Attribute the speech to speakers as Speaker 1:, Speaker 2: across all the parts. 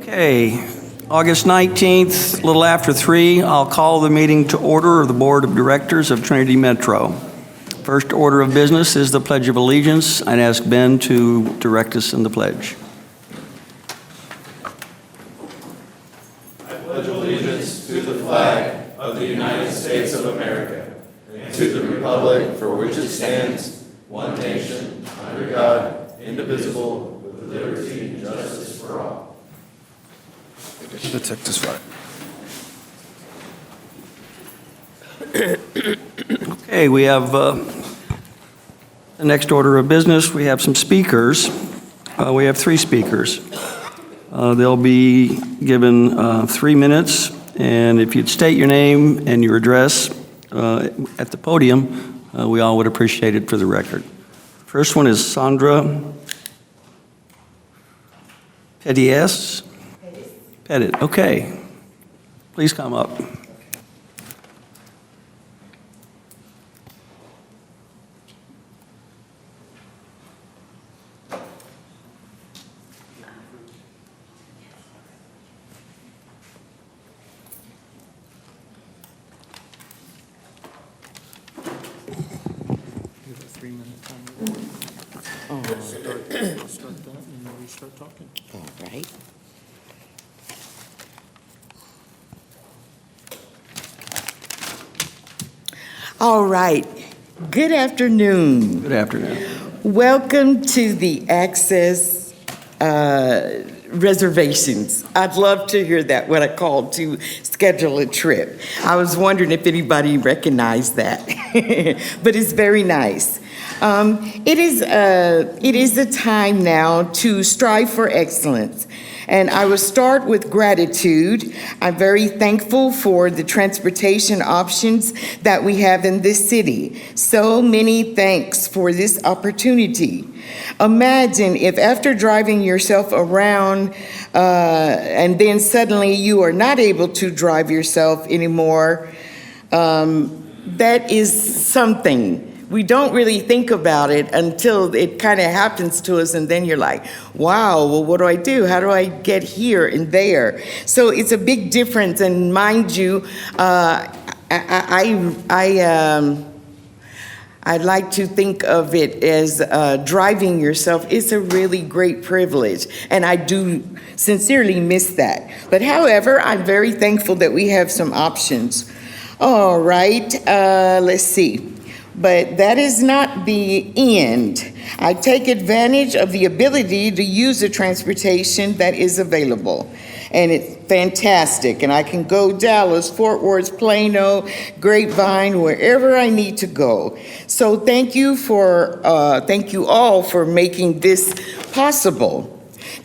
Speaker 1: Okay, August 19th, a little after 3, I'll call the meeting to order of the Board of Directors of Trinity Metro. First order of business is the Pledge of Allegiance. I'd ask Ben to direct us in the pledge.
Speaker 2: I pledge allegiance to the flag of the United States of America and to the republic for which it stands, one nation, under God, indivisible, with liberty and justice for all.
Speaker 3: Protect this flag.
Speaker 1: Okay, we have the next order of business. We have some speakers. We have 3 speakers. They'll be given 3 minutes, and if you'd state your name and your address at the podium, we all would appreciate it for the record. First one is Sandra Pettis. Pettit, okay. Please come up.
Speaker 3: Start that and then we start talking.
Speaker 4: All right. All right. Good afternoon.
Speaker 1: Good afternoon.
Speaker 4: Welcome to the Access reservations. I'd love to hear that when I called to schedule a trip. I was wondering if anybody recognized that, but it's very nice. It is a time now to strive for excellence. And I will start with gratitude. I'm very thankful for the transportation options that we have in this city. So many thanks for this opportunity. Imagine if after driving yourself around and then suddenly you are not able to drive yourself anymore. That is something. We don't really think about it until it kind of happens to us, and then you're like, wow, well, what do I do? How do I get here and there? So it's a big difference, and mind you, I like to think of it as driving yourself. It's a really great privilege, and I do sincerely miss that. But however, I'm very thankful that we have some options. All right, let's see. But that is not the end. I take advantage of the ability to use the transportation that is available. And it's fantastic. And I can go Dallas, Fort Worth, Plano, Grapevine, wherever I need to go. So thank you all for making this possible.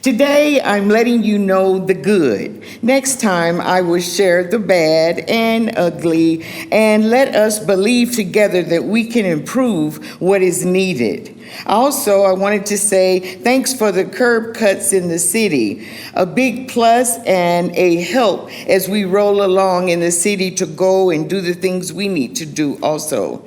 Speaker 4: Today, I'm letting you know the good. Next time, I will share the bad and ugly, and let us believe together that we can improve what is needed. Also, I wanted to say thanks for the curb cuts in the city. A big plus and a help as we roll along in the city to go and do the things we need to do also.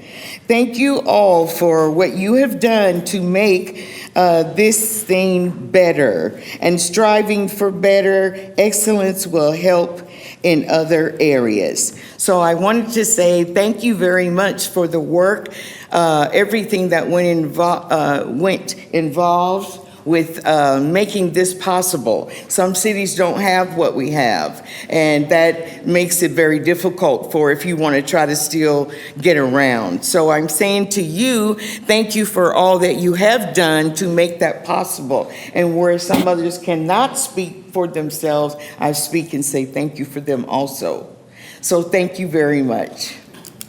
Speaker 4: Thank you all for what you have done to make this thing better, and striving for better excellence will help in other areas. So I wanted to say thank you very much for the work, everything that went involved with making this possible. Some cities don't have what we have, and that makes it very difficult for if you want to try to still get around. So I'm saying to you, thank you for all that you have done to make that possible. And where some others cannot speak for themselves, I speak and say thank you for them also. So thank you very much.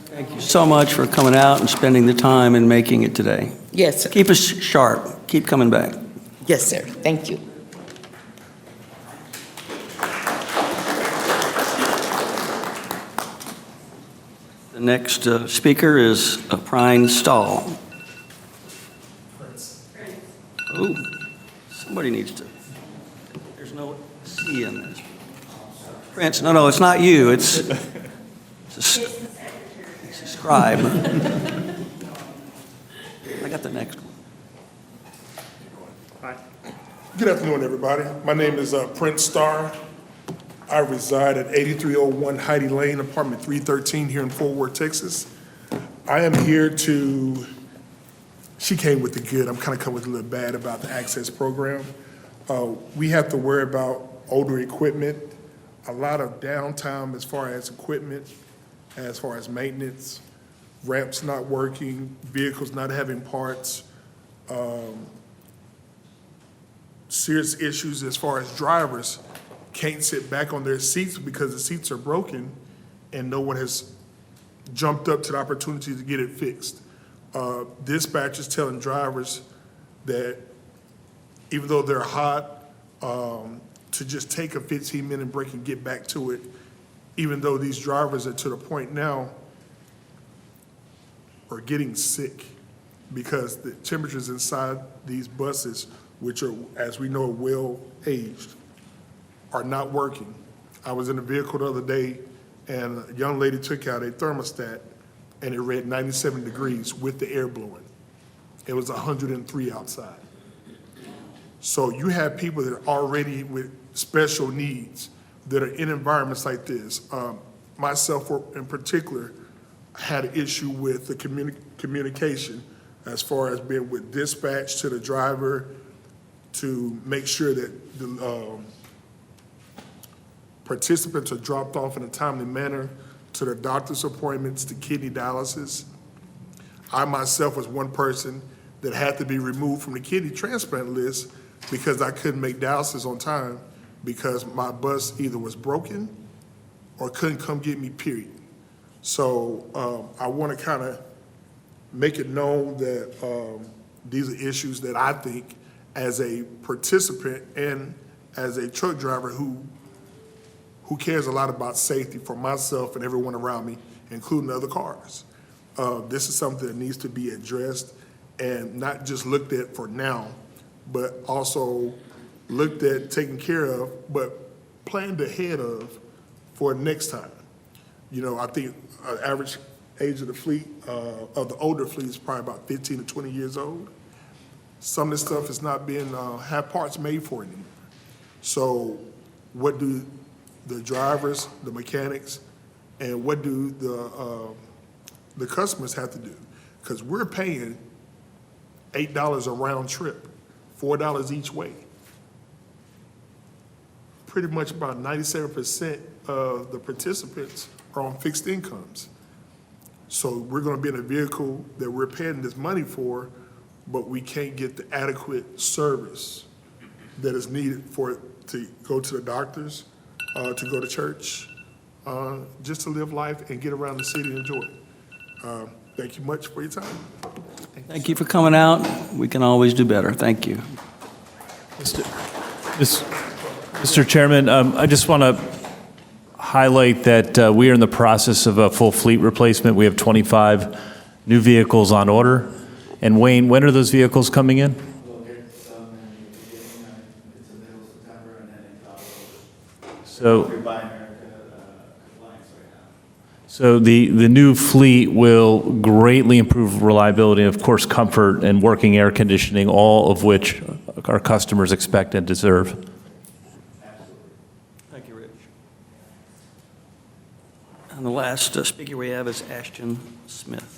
Speaker 1: Thank you so much for coming out and spending the time and making it today.
Speaker 4: Yes, sir.
Speaker 1: Keep us sharp. Keep coming back.
Speaker 4: Yes, sir. Thank you.
Speaker 1: The next speaker is Prine Stahl. Oh, somebody needs to. There's no C in this. Prince, no, it's not you. It's a scribe. I got the next one.
Speaker 3: Hi. Good afternoon, everybody. My name is Prince Starr. I reside at 8301 Heidi Lane, apartment 313 here in Fort Worth, Texas. I am here to, she came with the good, I'm kind of coming with a little bad about the access program. We have to worry about older equipment, a lot of downtime as far as equipment, as far as maintenance, ramps not working, vehicles not having parts, serious issues as far as drivers can't sit back on their seats because the seats are broken and no one has jumped up to the opportunity to get it fixed. Dispatch is telling drivers that even though they're hot, to just take a 15-minute break and get back to it, even though these drivers are to the point now are getting sick because the temperatures inside these buses, which are, as we know, well-aged, are not working. I was in a vehicle the other day, and a young lady took out a thermostat, and it read 97 degrees with the air blowing. It was 103 outside. So you have people that are already with special needs that are in environments like this. Myself in particular had an issue with the communication as far as being with dispatch to the driver to make sure that the participants are dropped off in a timely manner to their doctor's appointments, to kidney dialysis. I myself was one person that had to be removed from the kidney transplant list because I couldn't make dialysis on time because my bus either was broken or couldn't come get me, period. So I want to kind of make it known that these are issues that I think as a participant and as a truck driver who cares a lot about safety for myself and everyone around me, including other cars. This is something that needs to be addressed and not just looked at for now, but also looked at, taken care of, but planned ahead of for next time. You know, I think average age of the fleet, of the older fleet is probably about 15 to 20 years old. Some of this stuff is not being, have parts made for it anymore. So what do the drivers, the mechanics, and what do the customers have to do? Because we're paying $8 a round trip, $4 each way. Pretty much about 97% of the participants are on fixed incomes. So we're gonna be in a vehicle that we're paying this money for, but we can't get the adequate service that is needed for it to go to the doctors, to go to church, just to live life and get around the city and enjoy it. Thank you much for your time.
Speaker 1: Thank you for coming out. We can always do better. Thank you.
Speaker 5: Mr. Chairman, I just want to highlight that we are in the process of a full fleet replacement. We have 25 new vehicles on order. And Wayne, when are those vehicles coming in? So the new fleet will greatly improve reliability and, of course, comfort and working air conditioning, all of which our customers expect and deserve.
Speaker 1: Thank you, Rich. And the last speaker we have is Ashton Smith.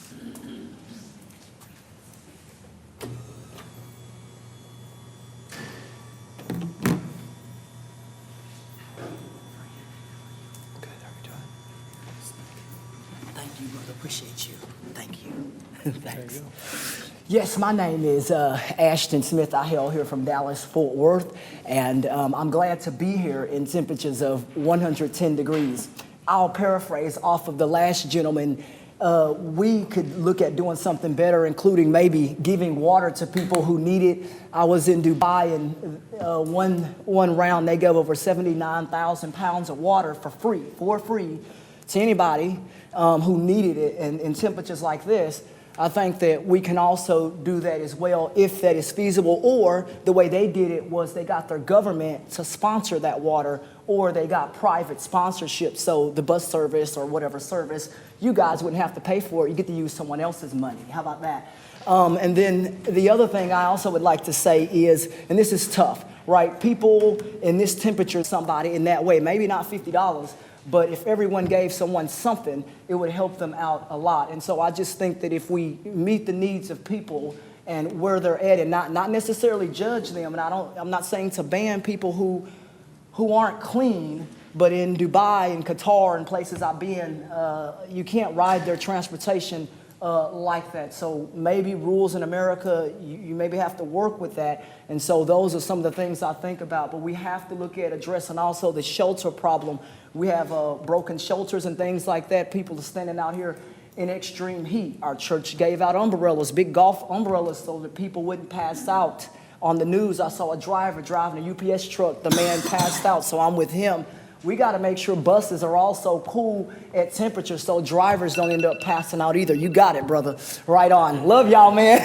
Speaker 6: Thank you, brother. Appreciate you. Thank you. Thanks. Yes, my name is Ashton Smith. I hail here from Dallas, Fort Worth, and I'm glad to be here in temperatures of 110 degrees. I'll paraphrase off of the last gentleman. We could look at doing something better, including maybe giving water to people who need it. I was in Dubai, and one round they gave over 79,000 pounds of water for free to anybody who needed it. And in temperatures like this, I think that we can also do that as well if that is feasible. Or the way they did it was they got their government to sponsor that water, or they got private sponsorship. So the bus service or whatever service, you guys wouldn't have to pay for it. You get to use someone else's money. How about that? And then the other thing I also would like to say is, and this is tough, right? People in this temperature, somebody in that way, maybe not $50, but if everyone gave someone something, it would help them out a lot. And so I just think that if we meet the needs of people and where they're at, and not necessarily judge them, and I'm not saying to ban people who aren't clean, but in Dubai and Qatar and places I've been, you can't ride their transportation like that. So maybe rules in America, you maybe have to work with that. And so those are some of the things I think about. But we have to look at addressing also the shelter problem. We have broken shelters and things like that. People are standing out here in extreme heat. Our church gave out umbrellas, big golf umbrellas, so that people wouldn't pass out. On the news, I saw a driver driving a UPS truck. The man passed out, so I'm with him. We got to make sure buses are also cool at temperature so drivers don't end up passing out either. You got it, brother. Right on. Love y'all, man.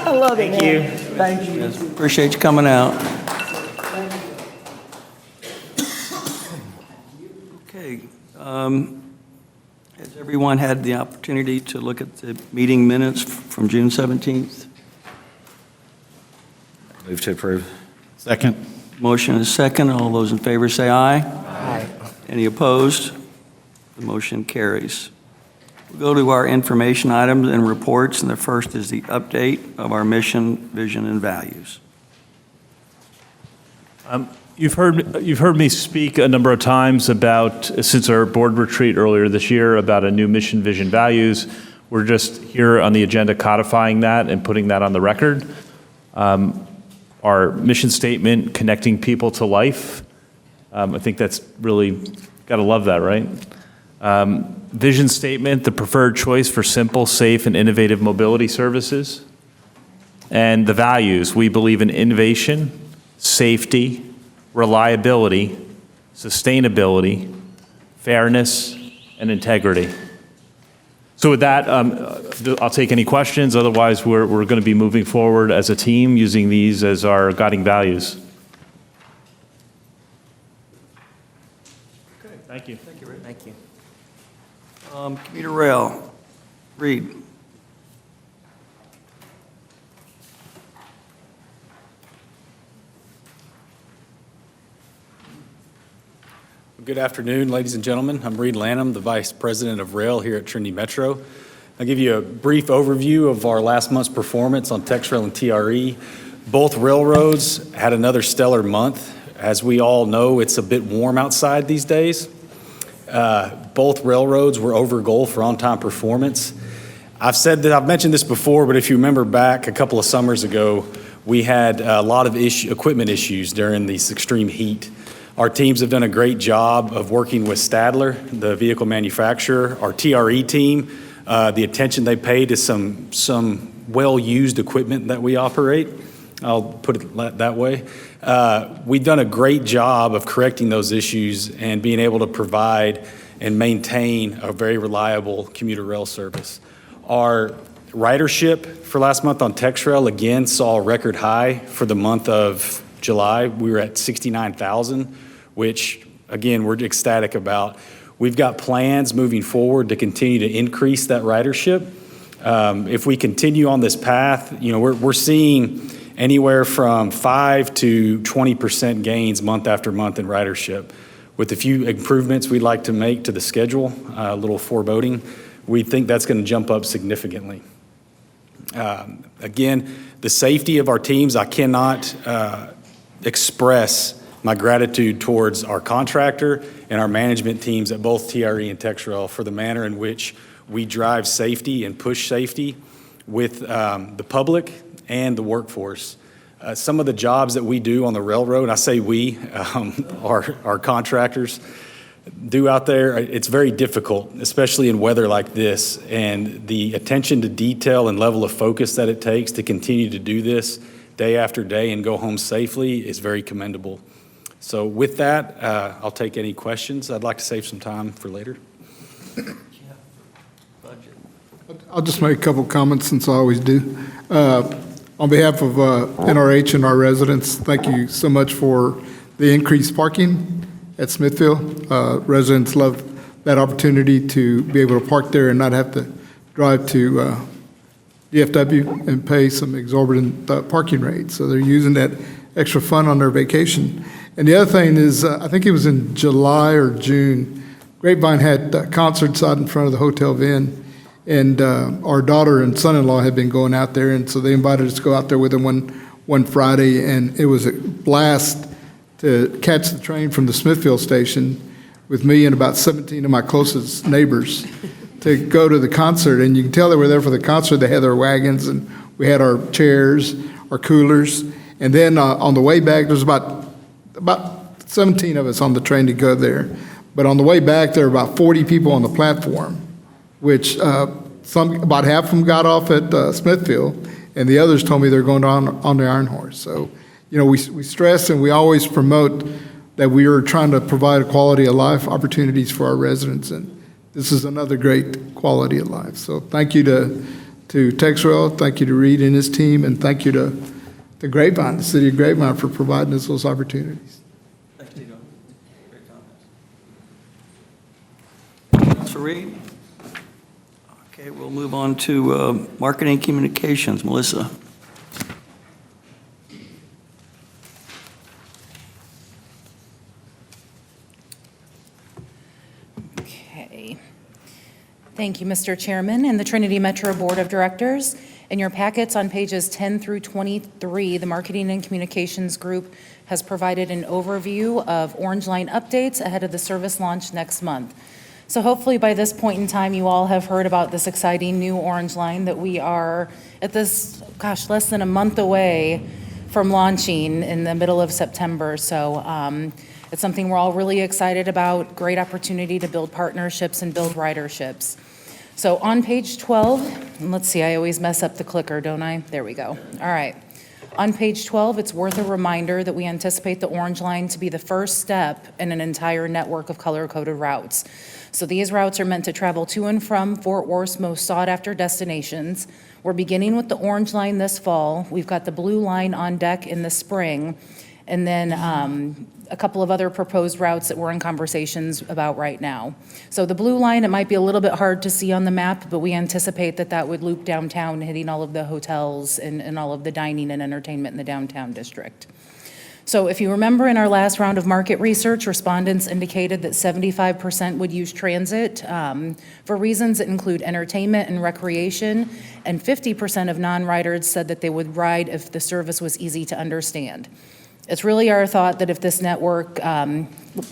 Speaker 6: Love it, man. Thank you.
Speaker 1: Yes, appreciate you coming out. Okay. Has everyone had the opportunity to look at the meeting minutes from June 17th?
Speaker 2: Move to approve.
Speaker 7: Second.
Speaker 1: Motion is second. All those in favor say aye. Aye. Any opposed? The motion carries. We'll go to our information items and reports, and the first is the update of our mission, vision, and values.
Speaker 5: You've heard me speak a number of times about, since our board retreat earlier this year, about a new mission, vision, values. We're just here on the agenda codifying that and putting that on the record. Our mission statement, connecting people to life. I think that's really, got to love that, right? Vision statement, the preferred choice for simple, safe, and innovative mobility services. And the values, we believe in innovation, safety, reliability, sustainability, fairness, and integrity. So with that, I'll take any questions. Otherwise, we're going to be moving forward as a team using these as our guiding values.
Speaker 1: Okay.
Speaker 5: Thank you.
Speaker 1: Thank you, Rick. Thank you. Commuter rail, Reed.
Speaker 7: Good afternoon, ladies and gentlemen. I'm Reed Lanham, the Vice President of Rail here at Trinity Metro. I'll give you a brief overview of our last month's performance on TexRail and TRE. Both railroads had another stellar month. As we all know, it's a bit warm outside these days. Both railroads were over goal for on-time performance. I've mentioned this before, but if you remember back a couple of summers ago, we had a lot of equipment issues during this extreme heat. Our teams have done a great job of working with Stadler, the vehicle manufacturer, our TRE team, the attention they pay to some well-used equipment that we operate. I'll put it that way. We've done a great job of correcting those issues and being able to provide and maintain a very reliable commuter rail service. Our ridership for last month on TexRail again saw a record high for the month of July. We were at 69,000, which again, we're ecstatic about. We've got plans moving forward to continue to increase that ridership. If we continue on this path, we're seeing anywhere from 5 to 20% gains month after month in ridership. With a few improvements we'd like to make to the schedule, a little foreboding, we think that's going to jump up significantly. Again, the safety of our teams, I cannot express my gratitude towards our contractor and our management teams at both TRE and TexRail for the manner in which we drive safety and push safety with the public and the workforce. Some of the jobs that we do on the railroad, I say we, our contractors do out there, it's very difficult, especially in weather like this. And the attention to detail and level of focus that it takes to continue to do this day after day and go home safely is very commendable. So with that, I'll take any questions. I'd like to save some time for later.
Speaker 8: I'll just make a couple comments since I always do. On behalf of NRH and our residents, thank you so much for the increased parking at Smithfield. Residents love that opportunity to be able to park there and not have to drive to DFW and pay some exorbitant parking rates. So they're using that extra fun on their vacation. And the other thing is, I think it was in July or June, Grapevine had concerts out in front of the Hotel Vin, and our daughter and son-in-law had been going out there, and so they invited us to go out there with them one Friday, and it was a blast to catch the train from the Smithfield station with me and about 17 of my closest neighbors to go to the concert. And you can tell they were there for the concert. They had their wagons, and we had our chairs, our coolers. And then on the way back, there's about 17 of us on the train to go there. But on the way back, there were about 40 people on the platform, which about half of them got off at Smithfield, and the others told me they're going on the Iron Horse. So, you know, we stress and we always promote that we are trying to provide a quality of life opportunities for our residents, and this is another great quality of life. So thank you to TexRail, thank you to Reed and his team, and thank you to Grapevine, the city of Grapevine, for providing us those opportunities.
Speaker 1: Thanks, Tito. Great comments. Councilor Reed? Okay, we'll move on to marketing communications. Melissa?
Speaker 9: Okay. Thank you, Mr. Chairman and the Trinity Metro Board of Directors. In your packets on pages 10 through 23, the Marketing and Communications Group has provided an overview of Orange Line updates ahead of the service launch next month. So hopefully by this point in time, you all have heard about this exciting new Orange Line that we are at this, less than a month away from launching in the middle of September. So it's something we're all really excited about, great opportunity to build partnerships and build riderships. So on page 12, and let's see, I always mess up the clicker, don't I? There we go. All right. On page 12, it's worth a reminder that we anticipate the Orange Line to be the first step in an entire network of color-coded routes. So these routes are meant to travel to and from Fort Worth's most sought-after destinations. We're beginning with the Orange Line this fall. We've got the Blue Line on deck in the spring, and then a couple of other proposed routes that we're in conversations about right now. So the Blue Line, it might be a little bit hard to see on the map, but we anticipate that that would loop downtown, hitting all of the hotels and all of the dining and entertainment in the downtown district. So if you remember in our last round of market research, respondents indicated that 75% would use transit for reasons that include entertainment and recreation, and 50% of non-riders said that they would ride if the service was easy to understand. It's really our thought that if this network,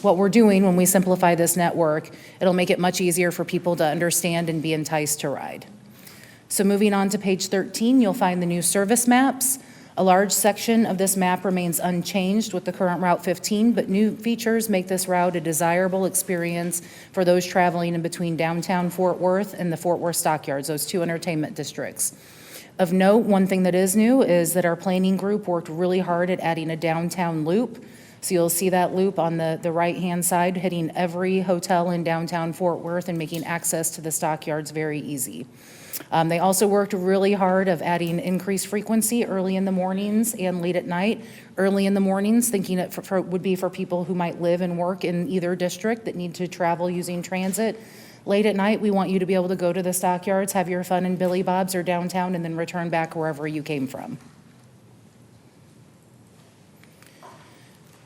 Speaker 9: what we're doing when we simplify this network, it'll make it much easier for people to understand and be enticed to ride. So moving on to page 13, you'll find the new service maps. A large section of this map remains unchanged with the current Route 15, but new features make this route a desirable experience for those traveling in between downtown Fort Worth and the Fort Worth Stockyards, those two entertainment districts. Of note, one thing that is new is that our planning group worked really hard at adding a downtown loop. So you'll see that loop on the right-hand side, hitting every hotel in downtown Fort Worth and making access to the Stockyards very easy. They also worked really hard of adding increased frequency early in the mornings and late at night. Early in the mornings, thinking it would be for people who might live and work in either district that need to travel using transit. Late at night, we want you to be able to go to the Stockyards, have your fun in Billy Bob's or downtown, and then return back wherever you came from.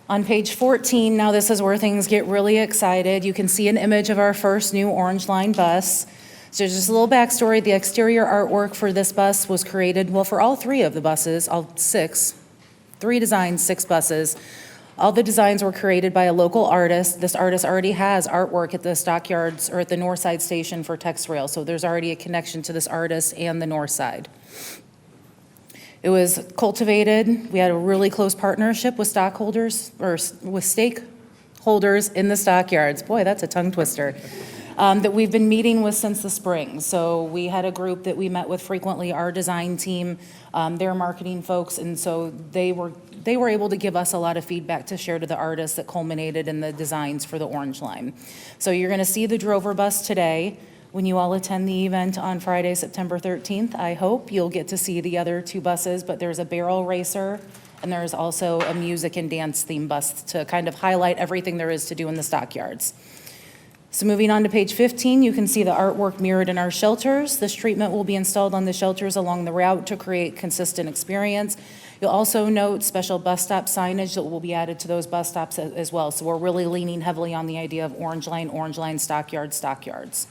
Speaker 9: On page 14, now this is where things get really excited. You can see an image of our first new Orange Line bus. So just a little backstory, the exterior artwork for this bus was created, well, for all three of the buses, three designs, 6 buses. All the designs were created by a local artist. This artist already has artwork at the Stockyards or at the North Side Station for TexRail, so there's already a connection to this artist and the North Side. It was cultivated. We had a really close partnership with stakeholders in the Stockyards. Boy, that's a tongue twister. That we've been meeting with since the spring. So we had a group that we met with frequently, our design team, their marketing folks, and so they were able to give us a lot of feedback to share to the artists that culminated in the designs for the Orange Line. So you're going to see the Drover bus today. When you all attend the event on Friday, September 13th, I hope you'll get to see the other 2 buses, but there's a barrel racer and there's also a music and dance theme bus to kind of highlight everything there is to do in the Stockyards. So moving on to page 15, you can see the artwork mirrored in our shelters. This treatment will be installed on the shelters along the route to create consistent experience. You'll also note special bus stop signage that will be added to those bus stops as well. So we're really leaning heavily on the idea of orange line, stockyards.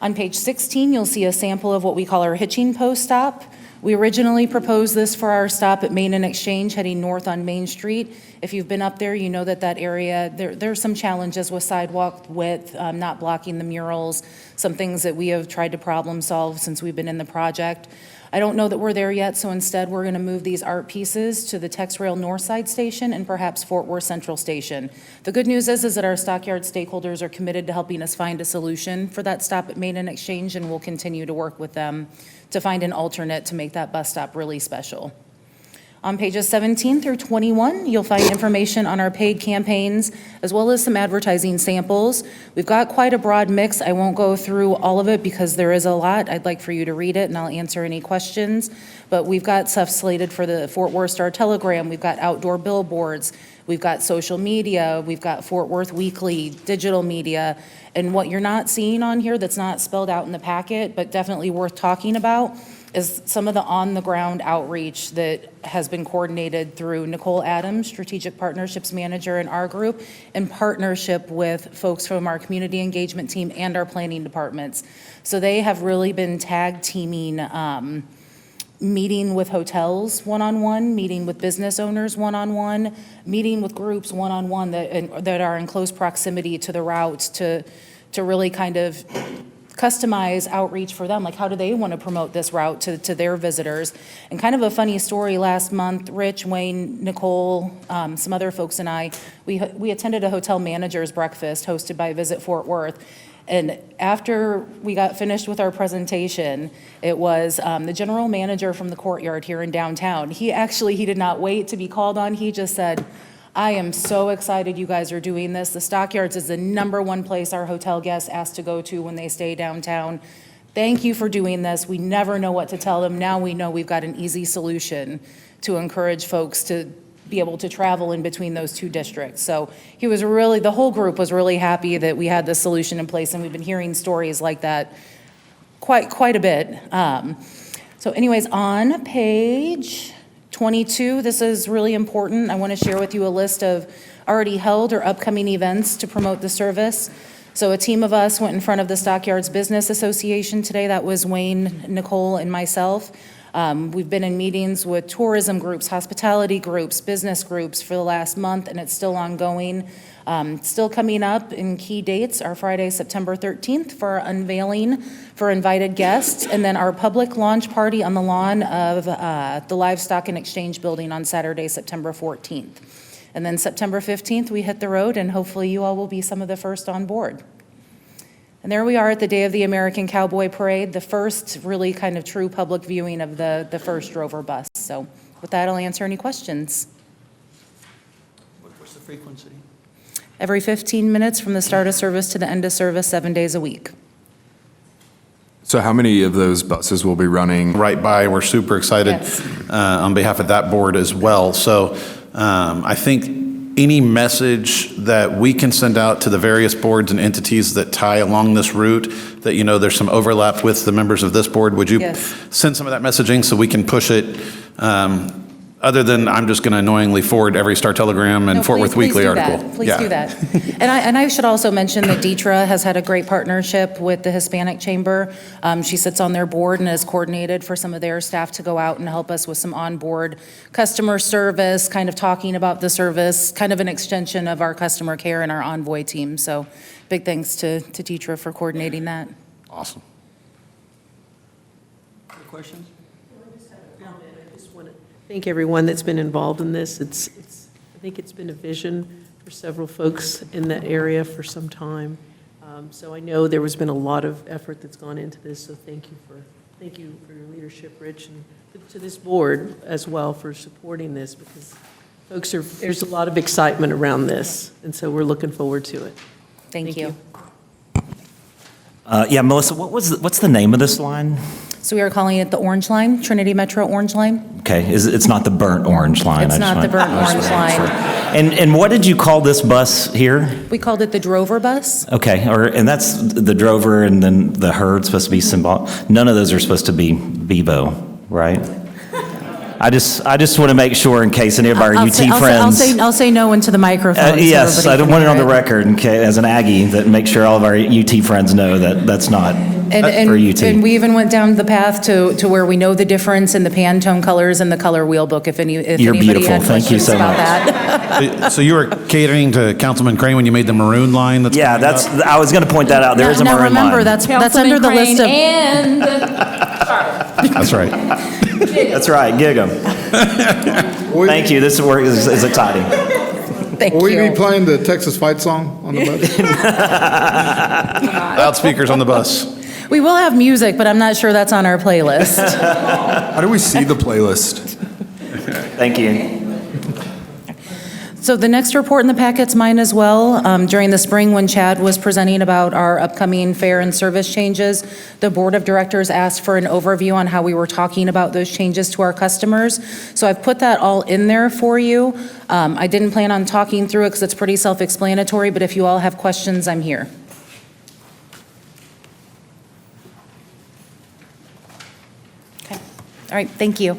Speaker 9: On page 16, you'll see a sample of what we call our hitching post stop. We originally proposed this for our stop at Main and Exchange heading north on Main Street. If you've been up there, you know that area, there's some challenges with sidewalk width, not blocking the murals, some things that we have tried to problem solve since we've been in the project. I don't know that we're there yet, so instead we're going to move these art pieces to the Texrail Northside Station and perhaps Fort Worth Central Station. The good news is that our Stockyard stakeholders are committed to helping us find a solution for that stop at Main and Exchange, and we'll continue to work with them to find an alternate to make that bus stop really special. On pages 17 through 21, you'll find information on our paid campaigns, as well as some advertising samples. We've got quite a broad mix. I won't go through all of it because there is a lot. I'd like for you to read it, and I'll answer any questions. But we've got stuff slated for the Fort Worth Star-Telegram. We've got outdoor billboards. We've got social media. We've got Fort Worth Weekly, digital media. And what you're not seeing on here that's not spelled out in the packet, but definitely worth talking about, is some of the on-the-ground outreach that has been coordinated through Nicole Adams, Strategic Partnerships Manager in our group, in partnership with folks from our community engagement team and our planning departments. So they have really been tag teaming, meeting with hotels one-on-one, meeting with business owners one-on-one, meeting with groups one-on-one that are in close proximity to the route to really kind of customize outreach for them, like how do they want to promote this route to their visitors. And kind of a funny story, last month, Rich, Wayne, Nicole, some other folks and I, we attended a hotel manager's breakfast hosted by Visit Fort Worth. And after we got finished with our presentation, it was the general manager from the Courtyard here in downtown. He did not wait to be called on. He just said, I am so excited you guys are doing this. The Stockyards is the #1 place our hotel guests ask to go to when they stay downtown. Thank you for doing this. We never know what to tell them. Now we know we've got an easy solution to encourage folks to be able to travel in between those two districts. So the whole group was really happy that we had this solution in place, and we've been hearing stories like that quite a bit. So anyways, on page 22, this is really important. I want to share with you a list of already held or upcoming events to promote the service. So a team of us went in front of the Stockyards Business Association today. That was Wayne, Nicole, and myself. We've been in meetings with tourism groups, hospitality groups, business groups for the last month, and it's still ongoing. Still coming up in key dates are Friday, September 13th for our unveiling for invited guests, and then our public launch party on the lawn of the Livestock and Exchange Building on Saturday, September 14th. And then September 15th, we hit the road, and hopefully you all will be some of the first on board. And there we are at the day of the American Cowboy Parade, the first really kind of true public viewing of the first Rover bus. So with that, I'll answer any questions.
Speaker 1: What's the frequency?
Speaker 9: Every 15 minutes from the start of service to the end of service, 7 days a week.
Speaker 2: So how many of those buses will be running right by? We're super excited
Speaker 9: Yes.
Speaker 2: On behalf of that board as well. So I think any message that we can send out to the various boards and entities that tie along this route, that, you know, there's some overlap with the members of this board, would you
Speaker 9: Yes.
Speaker 2: send some of that messaging so we can push it? Other than I'm just going to annoyingly forward every Star-Telegram and
Speaker 9: No,
Speaker 2: Fort Worth Weekly
Speaker 9: do
Speaker 2: article.
Speaker 9: that. Please
Speaker 2: Yeah.
Speaker 9: do that. And I should also mention that Deetra has had a great partnership with the Hispanic Chamber. She sits on their board and has coordinated for some of their staff to go out and help us with some onboard customer service, kind of talking about the service, kind of an extension of our customer care and our Envoy team. So big thanks to Deetra for coordinating that.
Speaker 2: Awesome.
Speaker 1: Other questions?
Speaker 10: Thank everyone that's been involved in this. I think it's been a vision for several folks in that area for some time. So I know there has been a lot of effort that's gone into this, so thank you for your leadership, Rich, and to this board as well for supporting this, because there's a lot of excitement around this, and so we're looking forward to it.
Speaker 9: Thank you.
Speaker 11: Yeah, Melissa, what's the name of this line?
Speaker 9: So we are calling it the Orange Line, Trinity Metro Orange Line.
Speaker 11: Okay, it's not the burnt orange line?
Speaker 9: It's not the burnt orange line.
Speaker 11: And what did you call this bus here?
Speaker 9: We called it the Drover bus.
Speaker 11: Okay, and that's the Drover, and then the herd supposed to be symbol. None of those are supposed to be Bevo, right? I just want to make sure in case any of our UT
Speaker 9: I'll
Speaker 11: friends.
Speaker 9: I'll say no into the microphone. so
Speaker 11: Yes,
Speaker 9: everybody
Speaker 11: I don't
Speaker 9: can
Speaker 11: want it
Speaker 9: hear
Speaker 11: on the record as an Aggie, that make sure all of our UT friends know that that's not for UT.
Speaker 9: And we even went down the path to where we know the difference in the Pantone colors and the color wheel book, if
Speaker 11: You're
Speaker 9: anybody
Speaker 11: beautiful.
Speaker 9: had
Speaker 11: Thank you
Speaker 9: questions
Speaker 11: so
Speaker 9: about
Speaker 11: much.
Speaker 9: that.
Speaker 2: So you were catering to Councilman Crane when you made the maroon line that's
Speaker 11: Yeah,
Speaker 2: coming up?
Speaker 11: I was going to point that out. There is a
Speaker 9: Now,
Speaker 11: maroon
Speaker 9: remember,
Speaker 11: line.
Speaker 9: that's under the list of.
Speaker 12: And
Speaker 2: That's right.
Speaker 11: That's right, gig 'em. Thank you, this work is exciting.
Speaker 9: Thank
Speaker 8: Will we
Speaker 9: you.
Speaker 8: be playing the Texas fight song on the bus?
Speaker 2: Loudspeakers on the bus.
Speaker 9: We will have music, but I'm not sure that's on our playlist.
Speaker 13: How do we see the playlist?
Speaker 11: Thank you.
Speaker 9: So the next report in the packet's mine as well. During the spring, when Chad was presenting about our upcoming fare and service changes, the Board of Directors asked for an overview on how we were talking about those changes to our customers. So I've put that all in there for you. I didn't plan on talking through it because it's pretty self-explanatory, but if you all have questions, I'm here. Okay. All right, thank you.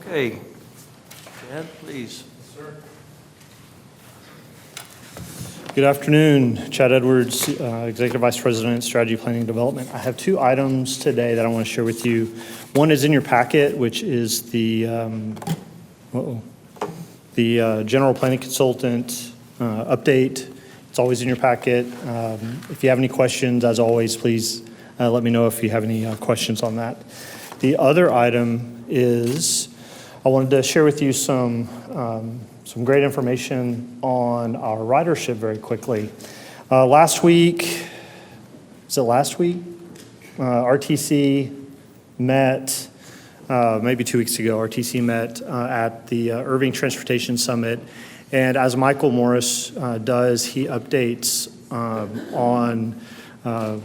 Speaker 1: Okay. Chad, please.
Speaker 14: Good afternoon, Chad Edwards, Executive Vice President, Strategy Planning and Development. I have two items today that I want to share with you. One is in your packet, which is the General Planning Consultant update. It's always in your packet. If you have any questions, as always, please let me know if you have any questions on that. The other item is I wanted to share with you some great information on our ridership very quickly. Last week, RTC met, maybe 2 weeks ago, RTC met at the Irving Transportation Summit. And as Michael Morris does, he updates on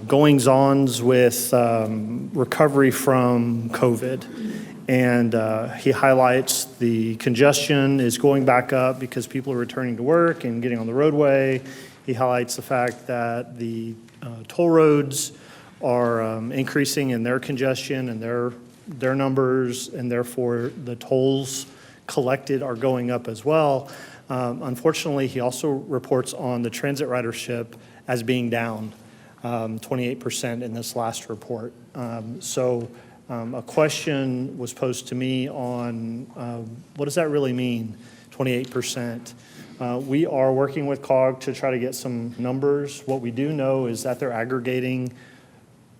Speaker 14: goings-ons with recovery from COVID. And he highlights the congestion is going back up because people are returning to work and getting on the roadway. He highlights the fact that the toll roads are increasing in their congestion and their numbers, and therefore the tolls collected are going up as well. Unfortunately, he also reports on the transit ridership as being down 28% in this last report. A question was posed to me on what does that really mean, 28%? We are working with COG to try to get some numbers. What we do know is that they're aggregating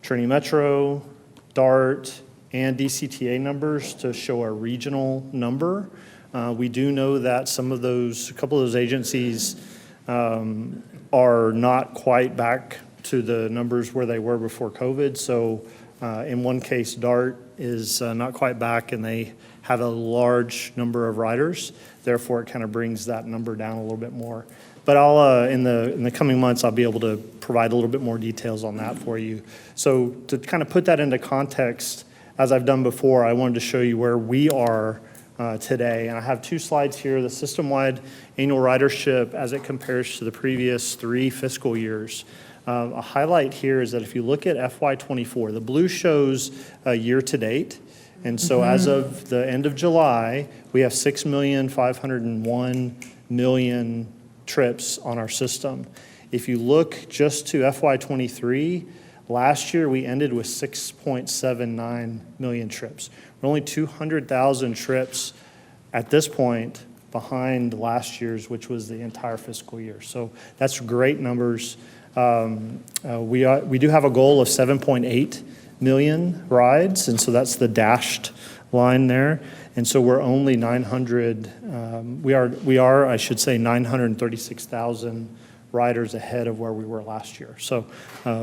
Speaker 14: Trinity Metro, DART, and DCTA numbers to show a regional number. We do know that a couple of those agencies are not quite back to the numbers where they were before COVID. So in one case, DART is not quite back, and they have a large number of riders. Therefore, it kind of brings that number down a little bit more. But I'll in the coming months, I'll be able to provide a little bit more details on that for you. So to kind of put that into context, as I've done before, I wanted to show you where we are today. And I have two slides here, the system-wide annual ridership as it compares to the previous 3 fiscal years. A highlight here is that if you look at FY24, the blue shows year-to-date. And so as of the end of July, we have 6,501,000,000 trips on our system. If you look just to FY23, last year we ended with 6.79 million trips. We're only 200,000 trips at this point behind last year's, which was the entire fiscal year. So that's great numbers. We do have a goal of 7.8 million rides, and so that's the dashed line there. And so we're only 936,000 riders ahead of where we were last year. So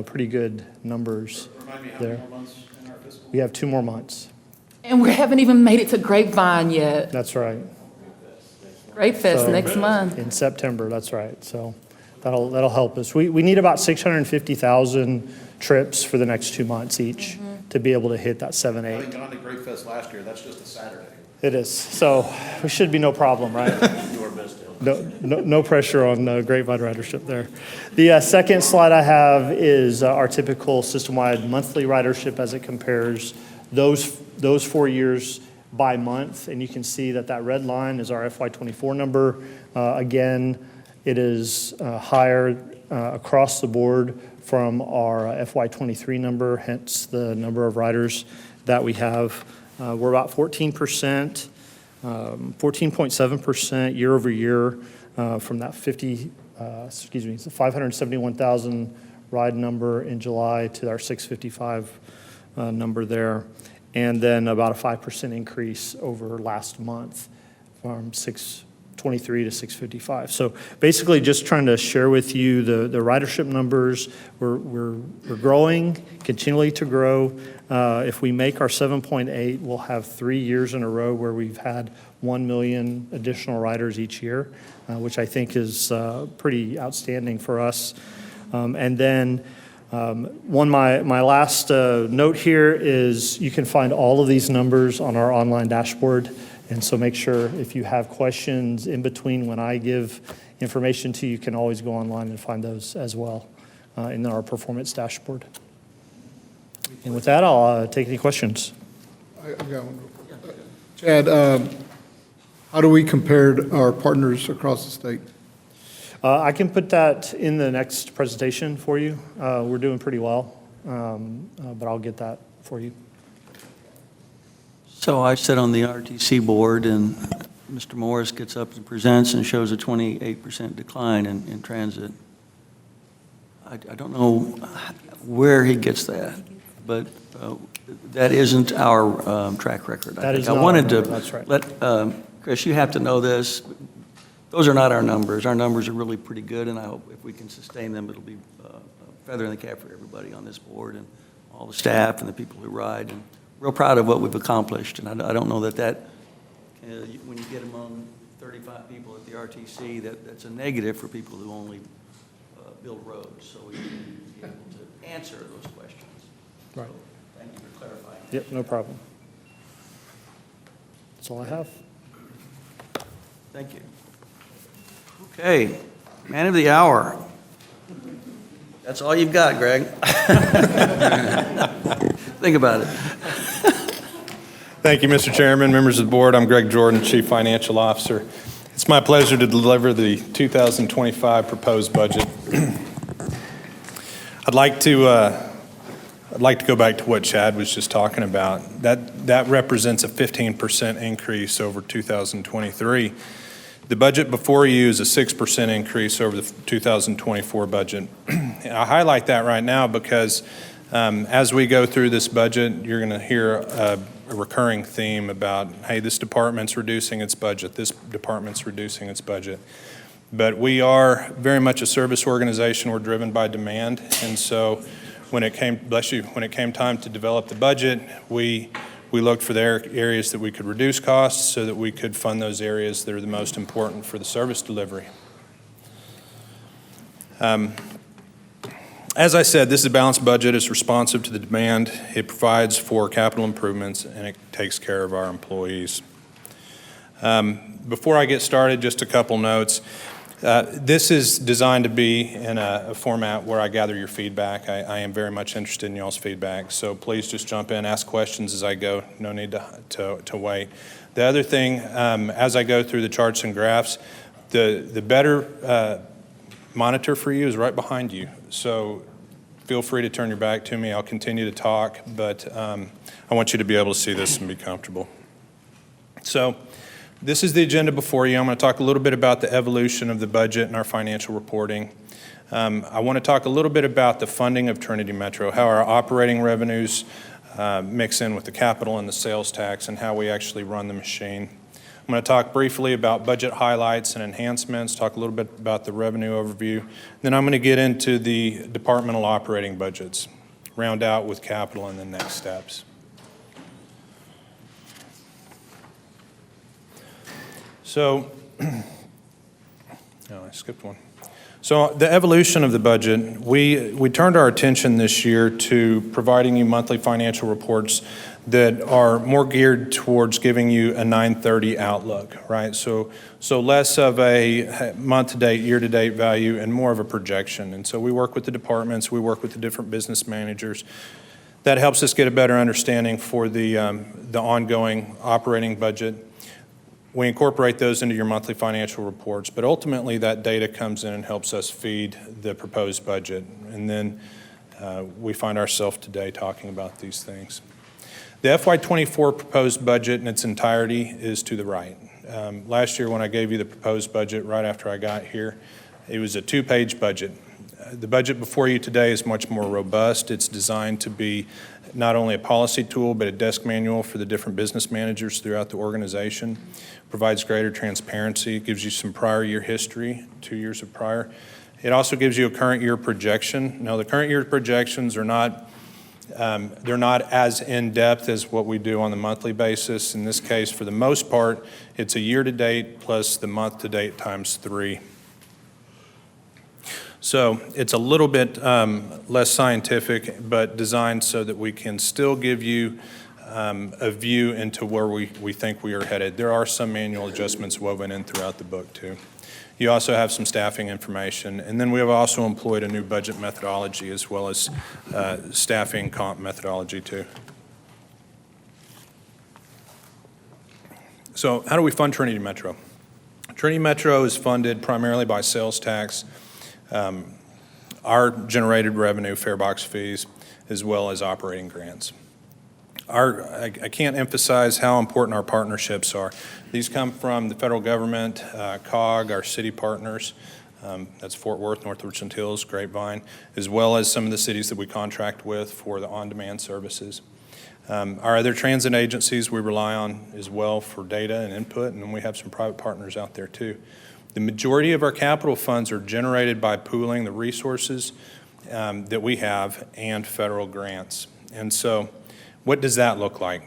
Speaker 14: pretty good numbers there. Remind me how many more months in our fiscal? We have 2 more months.
Speaker 12: And we haven't even made it to Grapevine yet.
Speaker 14: That's right.
Speaker 12: Grape Fest next month.
Speaker 14: In September, that's right. So that'll help us. We need about 650,000 trips for the next 2 months each to be able to hit that 7-8.
Speaker 2: I think on the Grape Fest last year, that's just a Saturday.
Speaker 14: It is. So we should be no problem, right?
Speaker 2: You are best, Dale.
Speaker 14: no pressure on Grapevine ridership there. The second slide I have is our typical system-wide monthly ridership as it compares those 4 years by month. And you can see that that red line is our FY24 number. Again, it is higher across the board from our FY23 number, hence the number of riders that we have. We're about 14%, 14.7% year over year from that 571,000 ride number in July to our 655 number there. And then about a 5% increase over last month from 623 to 655. So basically just trying to share with you the ridership numbers. We're growing, continually to grow. If we make our 7.8, we'll have 3 years in a row where we've had 1 million additional riders each year, which I think is pretty outstanding for us. And then my last note here is you can find all of these numbers on our online dashboard. And so make sure if you have questions in between when I give information to you, you can always go online and find those as well in our performance dashboard. And with that, I'll take any questions.
Speaker 8: I got one. Chad, how do we compare to our partners across the state?
Speaker 14: I can put that in the next presentation for you. We're doing pretty well, but I'll get that for you.
Speaker 1: So I sit on the RTC board, and Mr. Morris gets up and presents and shows a 28% decline in transit. I don't know where he gets that, but that isn't our track record.
Speaker 14: That is
Speaker 1: I
Speaker 14: not
Speaker 1: wanted
Speaker 14: our
Speaker 1: to
Speaker 14: number, that's right.
Speaker 1: let Chris, you have to know this. Those are not our numbers. Our numbers are really pretty good, and I hope if we can sustain them, it'll be a feather in the cap for everybody on this board and all the staff and the people who ride. And real proud of what we've accomplished, and I don't know that when you get among 35 people at the RTC, that's a negative for people who only build roads. So we need to be able to answer those questions.
Speaker 14: Right.
Speaker 1: So thank you for clarifying.
Speaker 14: Yep, no problem. That's all I have.
Speaker 1: Thank you. Okay, man of the hour. That's all you've got, Greg. Think about it.
Speaker 2: Thank you, Mr. Chairman, members of the board. I'm Greg Jordan, Chief Financial Officer. It's my pleasure to deliver the 2025 proposed budget. I'd like to go back to what Chad was just talking about. That represents a 15% increase over 2023. The budget before you is a 6% increase over the 2024 budget. I highlight that right now because as we go through this budget, you're going to hear a recurring theme about, hey, this department's reducing its budget, this department's reducing its budget. But we are very much a service organization. We're driven by demand. And so when it came, bless you, when it came time to develop the budget, we looked for the areas that we could reduce costs so that we could fund those areas that are the most important for the service delivery. As I said, this is a balanced budget. It's responsive to the demand. It provides for capital improvements, and it takes care of our employees. Before I get started, just a couple notes. This is designed to be in a format where I gather your feedback. I am very much interested in y'all's feedback, so please just jump in, ask questions as I go. No need to wait. The other thing, as I go through the charts and graphs, the better monitor for you is right behind you. So feel free to turn your back to me. I'll continue to talk, but I want you to be able to see this and be comfortable. So this is the agenda before you. I'm going to talk a little bit about the evolution of the budget and our financial reporting. I want to talk a little bit about the funding of Trinity Metro, how our operating revenues mix in with the capital and the sales tax, and how we actually run the machine. I'm going to talk briefly about budget highlights and enhancements, talk a little bit about the revenue overview. Then I'm going to get into the departmental operating budgets, round out with capital and then next steps. So, oh, I skipped one. So the evolution of the budget, we turned our attention this year to providing you monthly financial reports that are more geared towards giving you a 9/30 outlook, right? So less of a month-to-date, year-to-date value and more of a projection. And so we work with the departments, we work with the different business managers. That helps us get a better understanding for the ongoing operating budget. We incorporate those into your monthly financial reports, but ultimately that data comes in and helps us feed the proposed budget. And then we find ourselves today talking about these things. The FY24 proposed budget in its entirety is to the right. Last year when I gave you the proposed budget right after I got here, it was a 2-page budget. The budget before you today is much more robust. It's designed to be not only a policy tool, but a desk manual for the different business managers throughout the organization. Provides greater transparency. It gives you some prior year history, 2 years of prior. It also gives you a current year projection. Now, the current year projections are not they're not as in-depth as what we do on the monthly basis. In this case, for the most part, it's a year-to-date plus the month-to-date times 3. So it's a little bit less scientific, but designed so that we can still give you a view into where we think we are headed. There are some manual adjustments woven in throughout the book, too. You also have some staffing information, and then we have also employed a new budget methodology as well as staffing comp methodology, too. So how do we fund Trinity Metro? Trinity Metro is funded primarily by sales tax, our generated revenue, fare box fees, as well as operating grants. I can't emphasize how important our partnerships are. These come from the federal government, COG, our city partners, that's Fort Worth, North Richland Hills, Grapevine, as well as some of the cities that we contract with for the on-demand services. Our other transit agencies we rely on as well for data and input, and then we have some private partners out there too. The majority of our capital funds are generated by pooling the resources that we have and federal grants. And so what does that look like?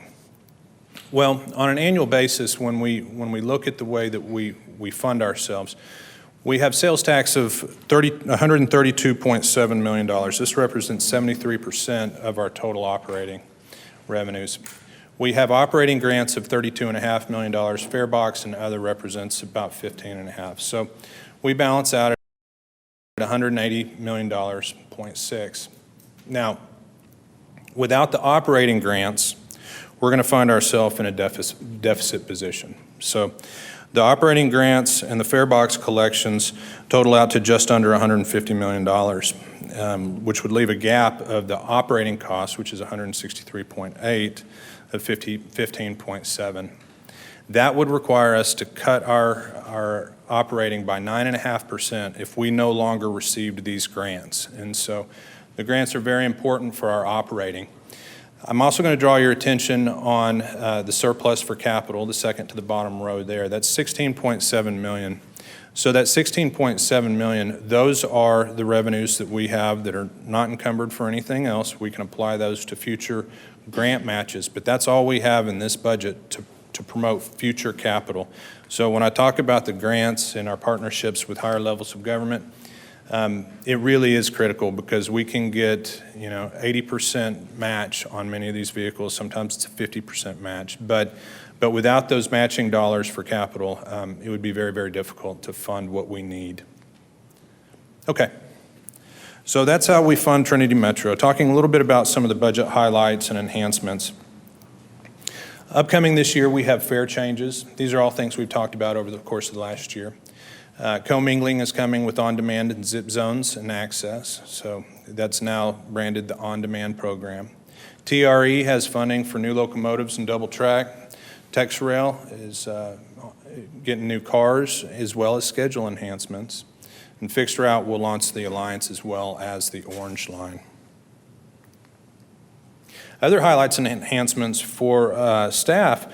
Speaker 2: Well, on an annual basis, when we look at the way that we fund ourselves, we have sales tax of $132.7 million. This represents 73% of our total operating revenues. We have operating grants of $32.5 million. Fare box and other represents about $15.5. So we balance out at $180 million, 0.6. Now, without the operating grants, we're going to find ourselves in a deficit position. So the operating grants and the fare box collections total out to just under $150 million, which would leave a gap of the operating costs, which is $163.8 of 15.7. That would require us to cut our operating by 9.5% if we no longer received these grants. And so the grants are very important for our operating. I'm also going to draw your attention on the surplus for capital, the second to the bottom row there. That's $16.7 million. So that $16.7 million, those are the revenues that we have that are not encumbered for anything else. We can apply those to future grant matches, but that's all we have in this budget to promote future capital. So when I talk about the grants and our partnerships with higher levels of government, it really is critical because we can get, 80% match on many of these vehicles. Sometimes it's a 50% match. But without those matching dollars for capital, it would be very, very difficult to fund what we need. Okay. So that's how we fund Trinity Metro. Talking a little bit about some of the budget highlights and enhancements. Upcoming this year, we have fare changes. These are all things we've talked about over the course of the last year. Commingling is coming with on-demand and zip zones and access. So that's now branded the on-demand program. TRE has funding for new locomotives and double track. TexRail is getting new cars as well as schedule enhancements. And Fixed Route will launch the Alliance as well as the Orange Line. Other highlights and enhancements for staff,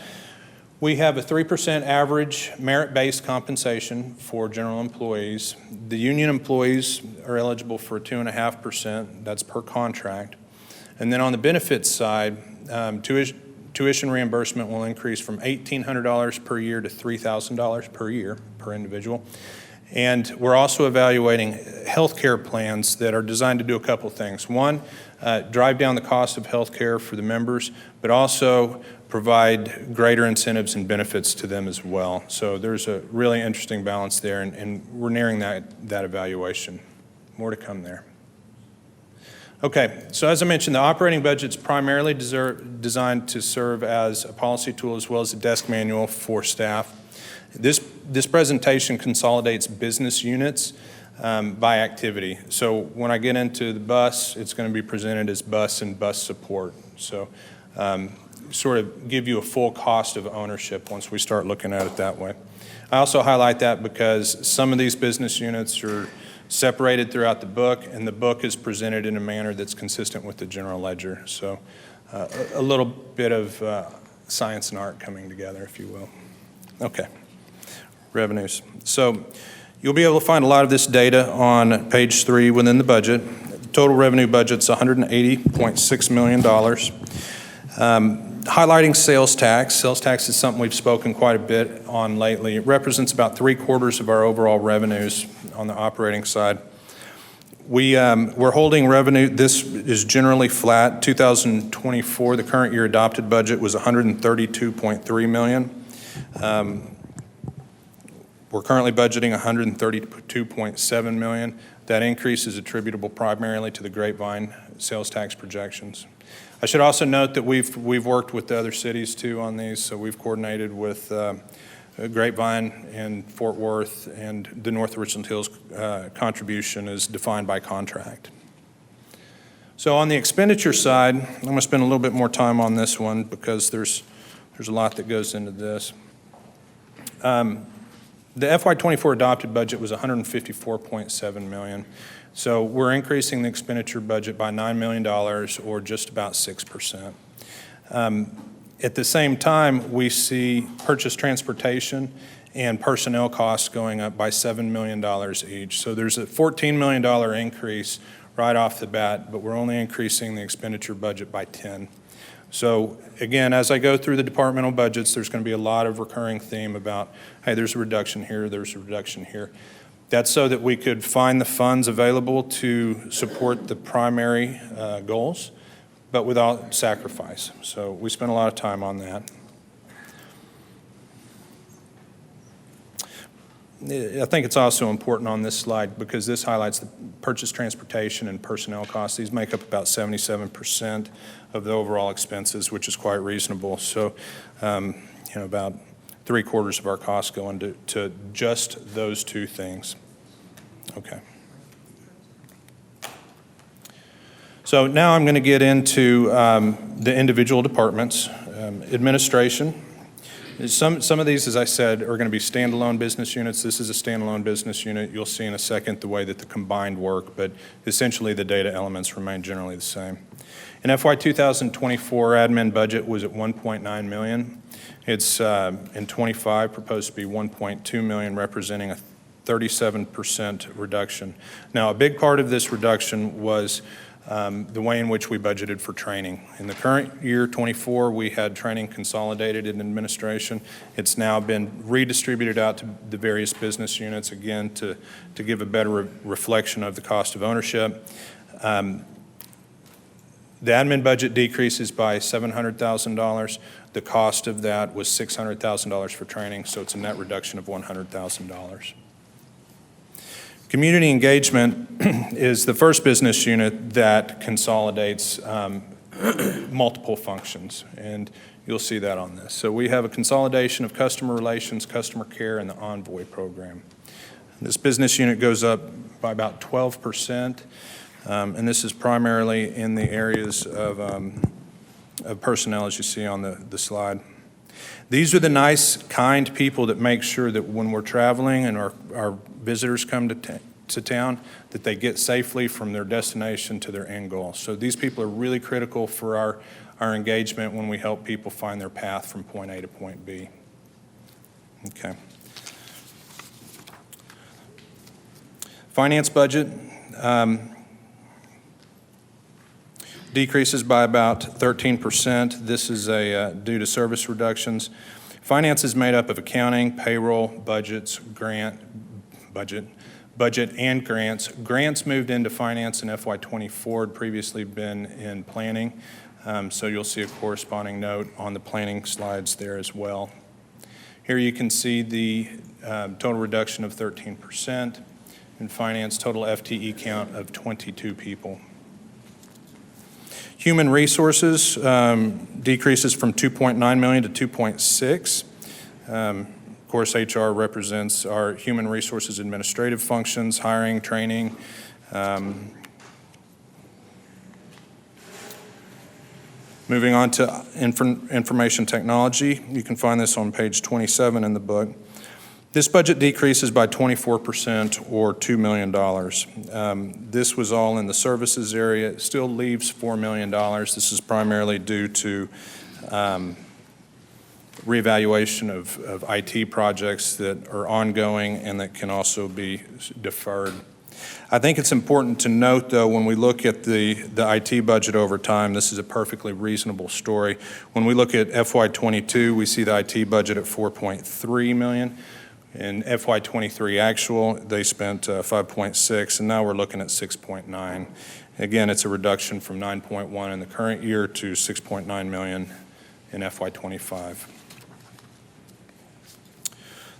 Speaker 2: we have a 3% average merit-based compensation for general employees. The union employees are eligible for 2.5%, that's per contract. And then on the benefits side, tuition reimbursement will increase from $1,800 per year to $3,000 per year per individual. And we're also evaluating healthcare plans that are designed to do a couple things. One, drive down the cost of healthcare for the members, but also provide greater incentives and benefits to them as well. So there's a really interesting balance there, and we're nearing that evaluation. More to come there. Okay, so as I mentioned, the operating budget's primarily designed to serve as a policy tool as well as a desk manual for staff. This presentation consolidates business units by activity. So when I get into the bus, it's going to be presented as bus and bus support. So sort of give you a full cost of ownership once we start looking at it that way. I also highlight that because some of these business units are separated throughout the book, and the book is presented in a manner that's consistent with the general ledger. So a little bit of science and art coming together, if you will. Okay, revenues. So you'll be able to find a lot of this data on page 3 within the budget. Total revenue budget's $180.6 million. Highlighting sales tax. Sales tax is something we've spoken quite a bit on lately. It represents about 3/4 of our overall revenues on the operating side. We're holding revenue. This is generally flat. 2024, the current year adopted budget was $132.3 million. We're currently budgeting $132.7 million. That increase is attributable primarily to the Grapevine sales tax projections. I should also note that we've worked with the other cities too on these, so we've coordinated with Grapevine and Fort Worth, and the North Richland Hills contribution is defined by contract. So on the expenditure side, I'm going to spend a little bit more time on this one because there's a lot that goes into this. The FY24 adopted budget was $154.7 million. So we're increasing the expenditure budget by $9 million, or just about 6%. At the same time, we see purchase transportation and personnel costs going up by $7 million each. So there's a $14 million increase right off the bat, but we're only increasing the expenditure budget by 10. So again, as I go through the departmental budgets, there's going to be a lot of recurring theme about, hey, there's a reduction here, there's a reduction here. That's so that we could find the funds available to support the primary goals, but without sacrifice. So we spent a lot of time on that. I think it's also important on this slide because this highlights the purchase transportation and personnel costs. These make up about 77% of the overall expenses, which is quite reasonable. So, about 3/4 of our costs go into just those two things. Okay. So now I'm going to get into the individual departments. Administration. Some of these, as I said, are going to be standalone business units. This is a standalone business unit. You'll see in a second the way that the combined work, but essentially the data elements remain generally the same. In FY 2024, admin budget was at $1.9 million. It's in 25 proposed to be $1.2 million, representing a 37% reduction. Now, a big part of this reduction was the way in which we budgeted for training. In the current year, 24, we had training consolidated in administration. It's now been redistributed out to the various business units, again, to give a better reflection of the cost of ownership. The admin budget decreases by $700,000. The cost of that was $600,000 for training, so it's a net reduction of $100,000. Community engagement is the first business unit that consolidates multiple functions, and you'll see that on this. So we have a consolidation of customer relations, customer care, and the Envoy program. This business unit goes up by about 12%, and this is primarily in the areas of personnel, as you see on the slide. These are the nice, kind people that make sure that when we're traveling and our visitors come to town, that they get safely from their destination to their end goal. So these people are really critical for our engagement when we help people find their path from point A to point B. Okay. Finance budget decreases by about 13%. This is due to service reductions. Finance is made up of accounting, payroll, budgets, grant, budget and grants. Grants moved into finance in FY24, had previously been in planning. So you'll see a corresponding note on the planning slides there as well. Here you can see the total reduction of 13%. In finance, total FTE count of 22 people. Human resources decreases from 2.9 million to 2.6. Of course, HR represents our human resources administrative functions, hiring, training. Moving on to information technology, you can find this on page 27 in the book. This budget decreases by 24% or $2 million. This was all in the services area. It still leaves $4 million. This is primarily due to reevaluation of IT projects that are ongoing and that can also be deferred. I think it's important to note, though, when we look at the IT budget over time, this is a perfectly reasonable story. When we look at FY22, we see the IT budget at $4.3 million. In FY23 actual, they spent 5.6, and now we're looking at 6.9. Again, it's a reduction from 9.1 in the current year to 6.9 million in FY25.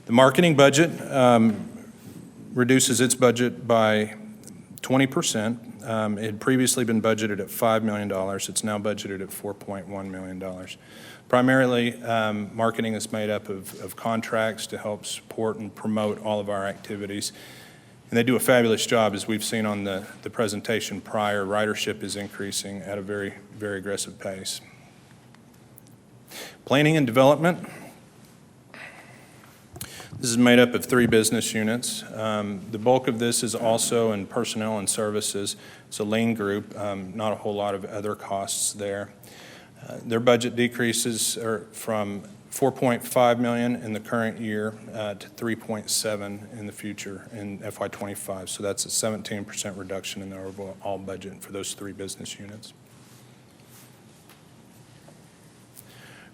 Speaker 2: The marketing budget reduces its budget by 20%. It had previously been budgeted at $5 million. It's now budgeted at $4.1 million. Primarily, marketing is made up of contracts to help support and promote all of our activities. And they do a fabulous job, as we've seen on the presentation prior. Ridership is increasing at a very, very aggressive pace. Planning and development. This is made up of 3 business units. The bulk of this is also in personnel and services. It's a lean group, not a whole lot of other costs there. Their budget decreases from $4.5 million in the current year to $3.7 in the future in FY25. So that's a 17% reduction in their overall budget for those 3 business units.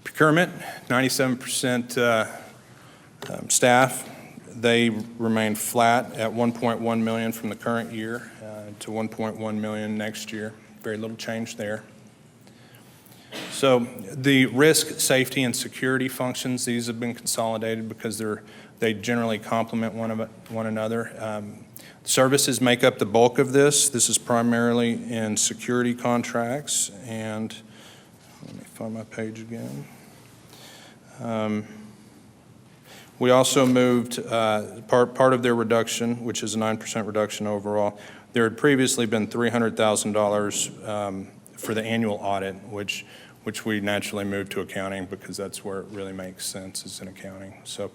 Speaker 2: Procurement, 97% staff. They remain flat at $1.1 million from the current year to $1.1 million next year. Very little change there. So the risk, safety, and security functions, these have been consolidated because they generally complement one another. Services make up the bulk of this. This is primarily in security contracts, and let me find my page again. We also moved part of their reduction, which is a 9% reduction overall. There had previously been $300,000 for the annual audit, which we naturally moved to accounting because that's where it really makes sense, is in accounting. So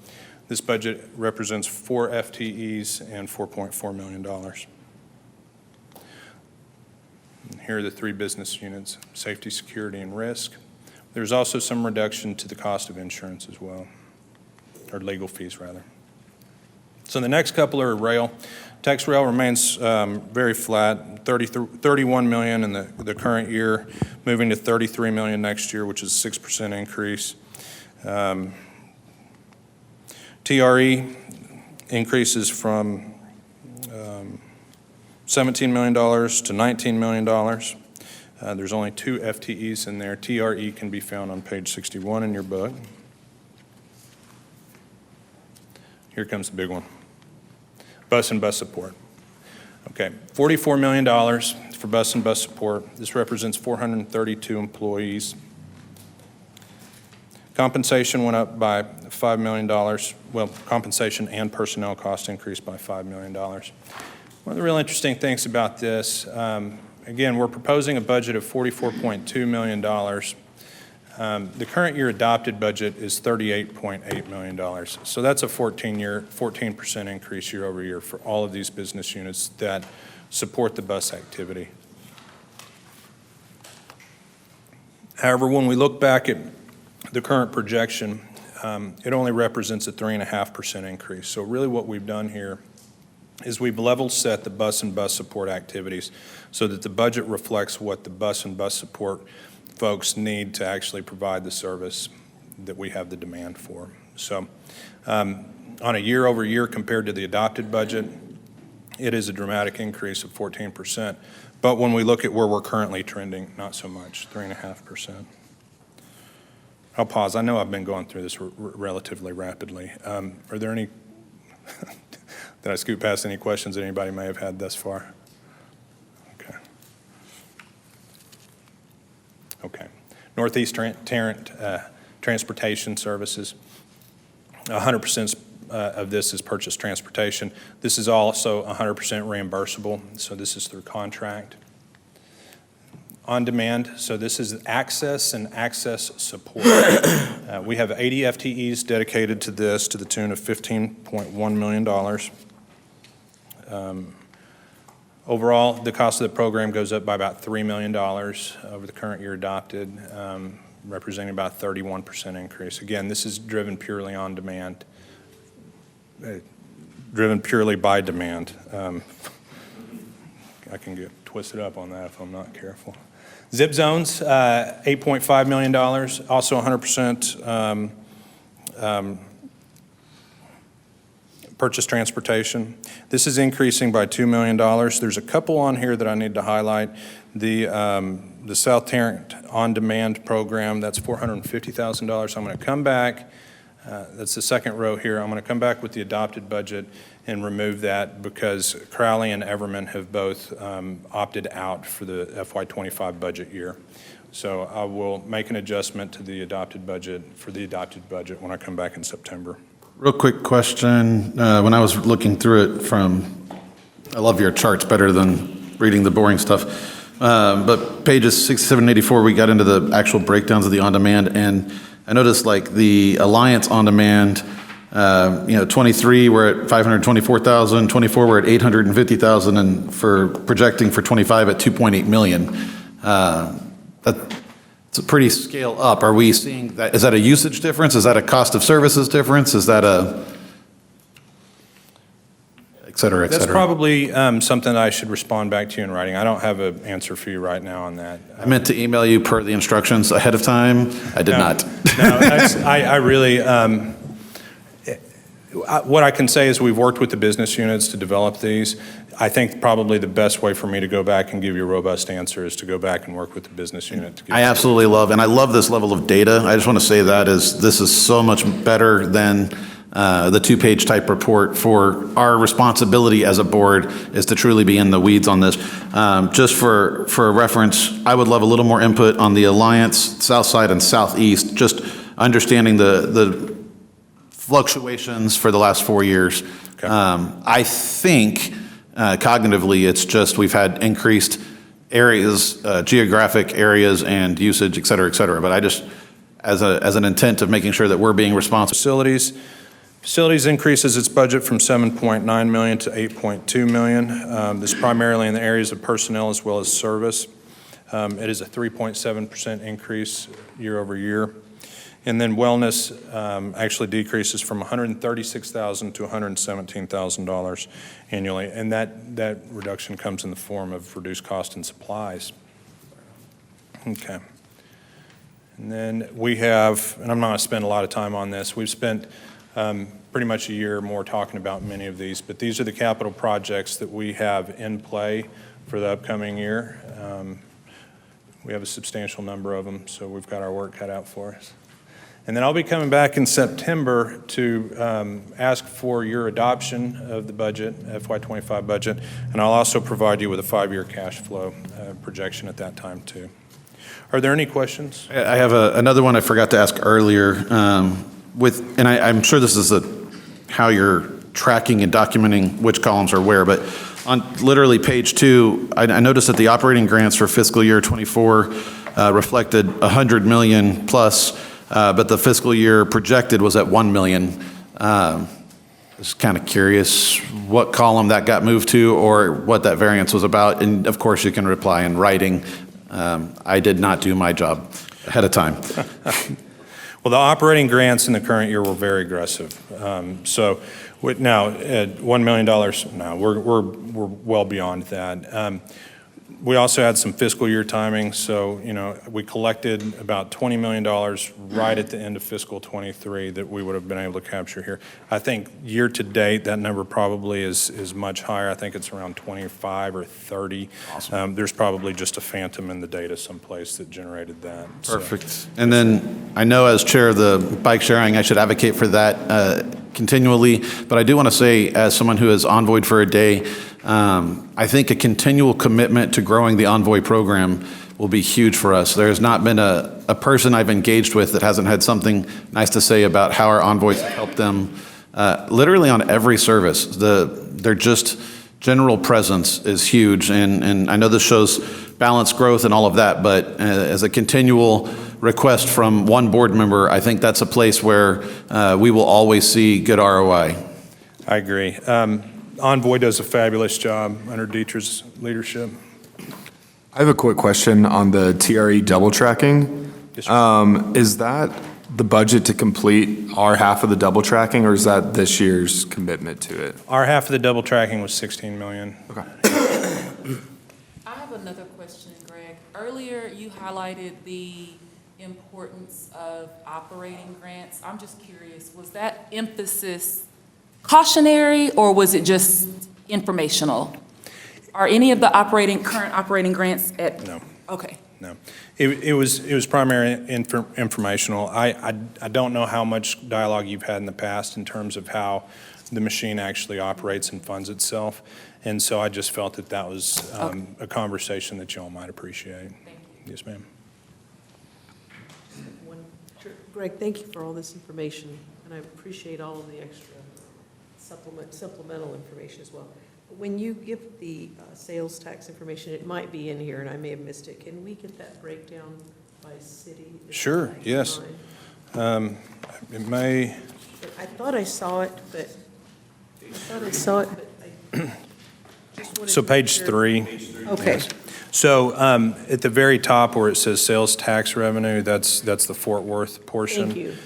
Speaker 2: this budget represents 4 FTEs and $4.4 million. And here are the 3 business units: safety, security, and risk. There's also some reduction to the cost of insurance as well, or legal fees rather. So the next couple are rail. Tex rail remains very flat, 31 million in the current year, moving to 33 million next year, which is a 6% increase. TRE increases from $17 million to $19 million. There's only 2 FTEs in there. TRE can be found on page 61 in your book. Here comes the big one. Bus and bus support. Okay, $44 million for bus and bus support. This represents 432 employees. Compensation went up by $5 million. Well, compensation and personnel cost increased by $5 million. One of the real interesting things about this, again, we're proposing a budget of $44.2 million. The current year adopted budget is $38.8 million. So that's a 14% increase year over year for all of these business units that support the bus activity. However, when we look back at the current projection, it only represents a 3.5% increase. So really what we've done here is we've level set the bus and bus support activities so that the budget reflects what the bus and bus support folks need to actually provide the service that we have the demand for. So On a year-over-year compared to the adopted budget, it is a dramatic increase of 14%. But when we look at where we're currently trending, not so much, 3.5%. I'll pause. I know I've been going through this relatively rapidly. Are there any, did I scoot past any questions that anybody may have had thus far? Okay. Okay. Northeast Tarrant Transportation Services. 100% of this is purchased transportation. This is also 100% reimbursable, so this is through contract. On demand, so this is access and access support. We have 80 FTEs dedicated to this to the tune of $15.1 million. Overall, the cost of the program goes up by about $3 million over the current year adopted, representing about a 31% increase. Again, this is driven purely on demand, driven purely by demand. I can get twisted up on that if I'm not careful. Zip zones, $8.5 million, also 100% purchase transportation. This is increasing by $2 million. There's a couple on here that I need to highlight. The South Tarrant On-Demand program, that's $450,000. I'm going to come back. That's the second row here. I'm going to come back with the adopted budget and remove that because Crowley and Everman have both opted out for the FY25 budget year. So I will make an adjustment to the adopted budget for the adopted budget when I come back in September.
Speaker 13: Real quick question. When I was looking through it I love your charts better than reading the boring stuff. But pages 67 and 84, we got into the actual breakdowns of the on-demand, and I noticed like the Alliance on-demand, 23 we're at 524,000, 24 we're at 850,000, and for projecting for 25 at 2.8 million. It's a pretty scale up. Are we seeing that? Is that a usage difference? Is that a cost of services difference? Is that a et cetera, et cetera?
Speaker 2: That's probably something I should respond back to you in writing. I don't have an answer for you right now on that.
Speaker 13: I meant to email you per the instructions ahead of time. I did not.
Speaker 2: No, I really, what I can say is we've worked with the business units to develop these. I think probably the best way for me to go back and give you a robust answer is to go back and work with the business unit.
Speaker 13: I absolutely love, and I love this level of data. I just want to say that this is so much better than the two-page type report. For our responsibility as a board is to truly be in the weeds on this. Just for reference, I would love a little more input on the Alliance, South Side and Southeast, just understanding the fluctuations for the last 4 years. Okay. I think cognitively it's just we've had increased areas, geographic areas and usage, et cetera, but I just, as an intent of making sure that we're being responsible.
Speaker 2: Facilities increases its budget from $7.9 million to $8.2 million. This is primarily in the areas of personnel as well as service. It is a 3.7% increase year over year. And then wellness actually decreases from $136,000 to $117,000 annually. And that reduction comes in the form of reduced cost and supplies. Okay. And then we have, and I'm not going to spend a lot of time on this, we've spent pretty much a year more talking about many of these, but these are the capital projects that we have in play for the upcoming year. We have a substantial number of them, so we've got our work cut out for us. And then I'll be coming back in September to ask for your adoption of the budget, FY25 budget, and I'll also provide you with a 5-year cash flow projection at that time too. Are there any questions?
Speaker 13: I have another one I forgot to ask earlier. I'm sure this is how you're tracking and documenting which columns are where, but on literally page 2, I noticed that the operating grants for fiscal year 24 reflected 100 million plus, but the fiscal year projected was at 1 million. Just kind of curious what column that got moved to or what that variance was about. And of course, you can reply in writing. I did not do my job ahead of time.
Speaker 2: Well, the operating grants in the current year were very aggressive. So now, $1 million, no, we're well beyond that.
Speaker 15: We also had some fiscal year timing, so, we collected about $20 million right at the end of fiscal '23 that we would have been able to capture here. I think year-to-date, that number probably is much higher. I think it's around 25 or 30.
Speaker 13: Awesome.
Speaker 15: There's probably just a phantom in the data someplace that generated that. So-
Speaker 13: Perfect. And then I know as chair of the bike sharing, I should advocate for that continually, but I do want to say, as someone who has envoyed for a day, I think a continual commitment to growing the Envoy program will be huge for us. There has not been a person I've engaged with that hasn't had something nice to say about how our envoys have helped them literally on every service. Their just general presence is huge, and I know this shows balanced growth and all of that, but as a continual request from one board member, I think that's a place where we will always see good ROI.
Speaker 15: I agree. Envoy does a fabulous job under Dietrich's leadership.
Speaker 16: I have a quick question on the TRE double tracking.
Speaker 15: Yes, sir.
Speaker 16: Is that the budget to complete our half of the double tracking, or is that this year's commitment to it?
Speaker 15: Our half of the double tracking was $16 million.
Speaker 16: Okay.
Speaker 12: I have another question, Greg. Earlier, you highlighted the importance of operating grants. I'm just curious, was that emphasis cautionary, or was it just informational? Are any of the current operating grants at?
Speaker 15: No.
Speaker 12: Okay.
Speaker 15: No. It was primarily informational. I don't know how much dialogue you've had in the past in terms of how the machine actually operates and funds itself. And so I just felt that was a conversation that y'all might appreciate.
Speaker 12: Thank you.
Speaker 15: Yes, ma'am.
Speaker 10: Sure. Greg, thank you for all this information, and I appreciate all of the extra supplemental information as well. When you give the sales tax information, it might be in here, and I may have missed it. Can we get that breakdown by city?
Speaker 15: Sure, yes. It may.
Speaker 10: I thought I saw it, but I just wanted
Speaker 15: So
Speaker 10: to
Speaker 15: page
Speaker 10: make sure.
Speaker 15: 3.
Speaker 10: Okay.
Speaker 15: So at the very top where it says sales tax revenue, that's the Fort Worth portion.
Speaker 10: Thank you.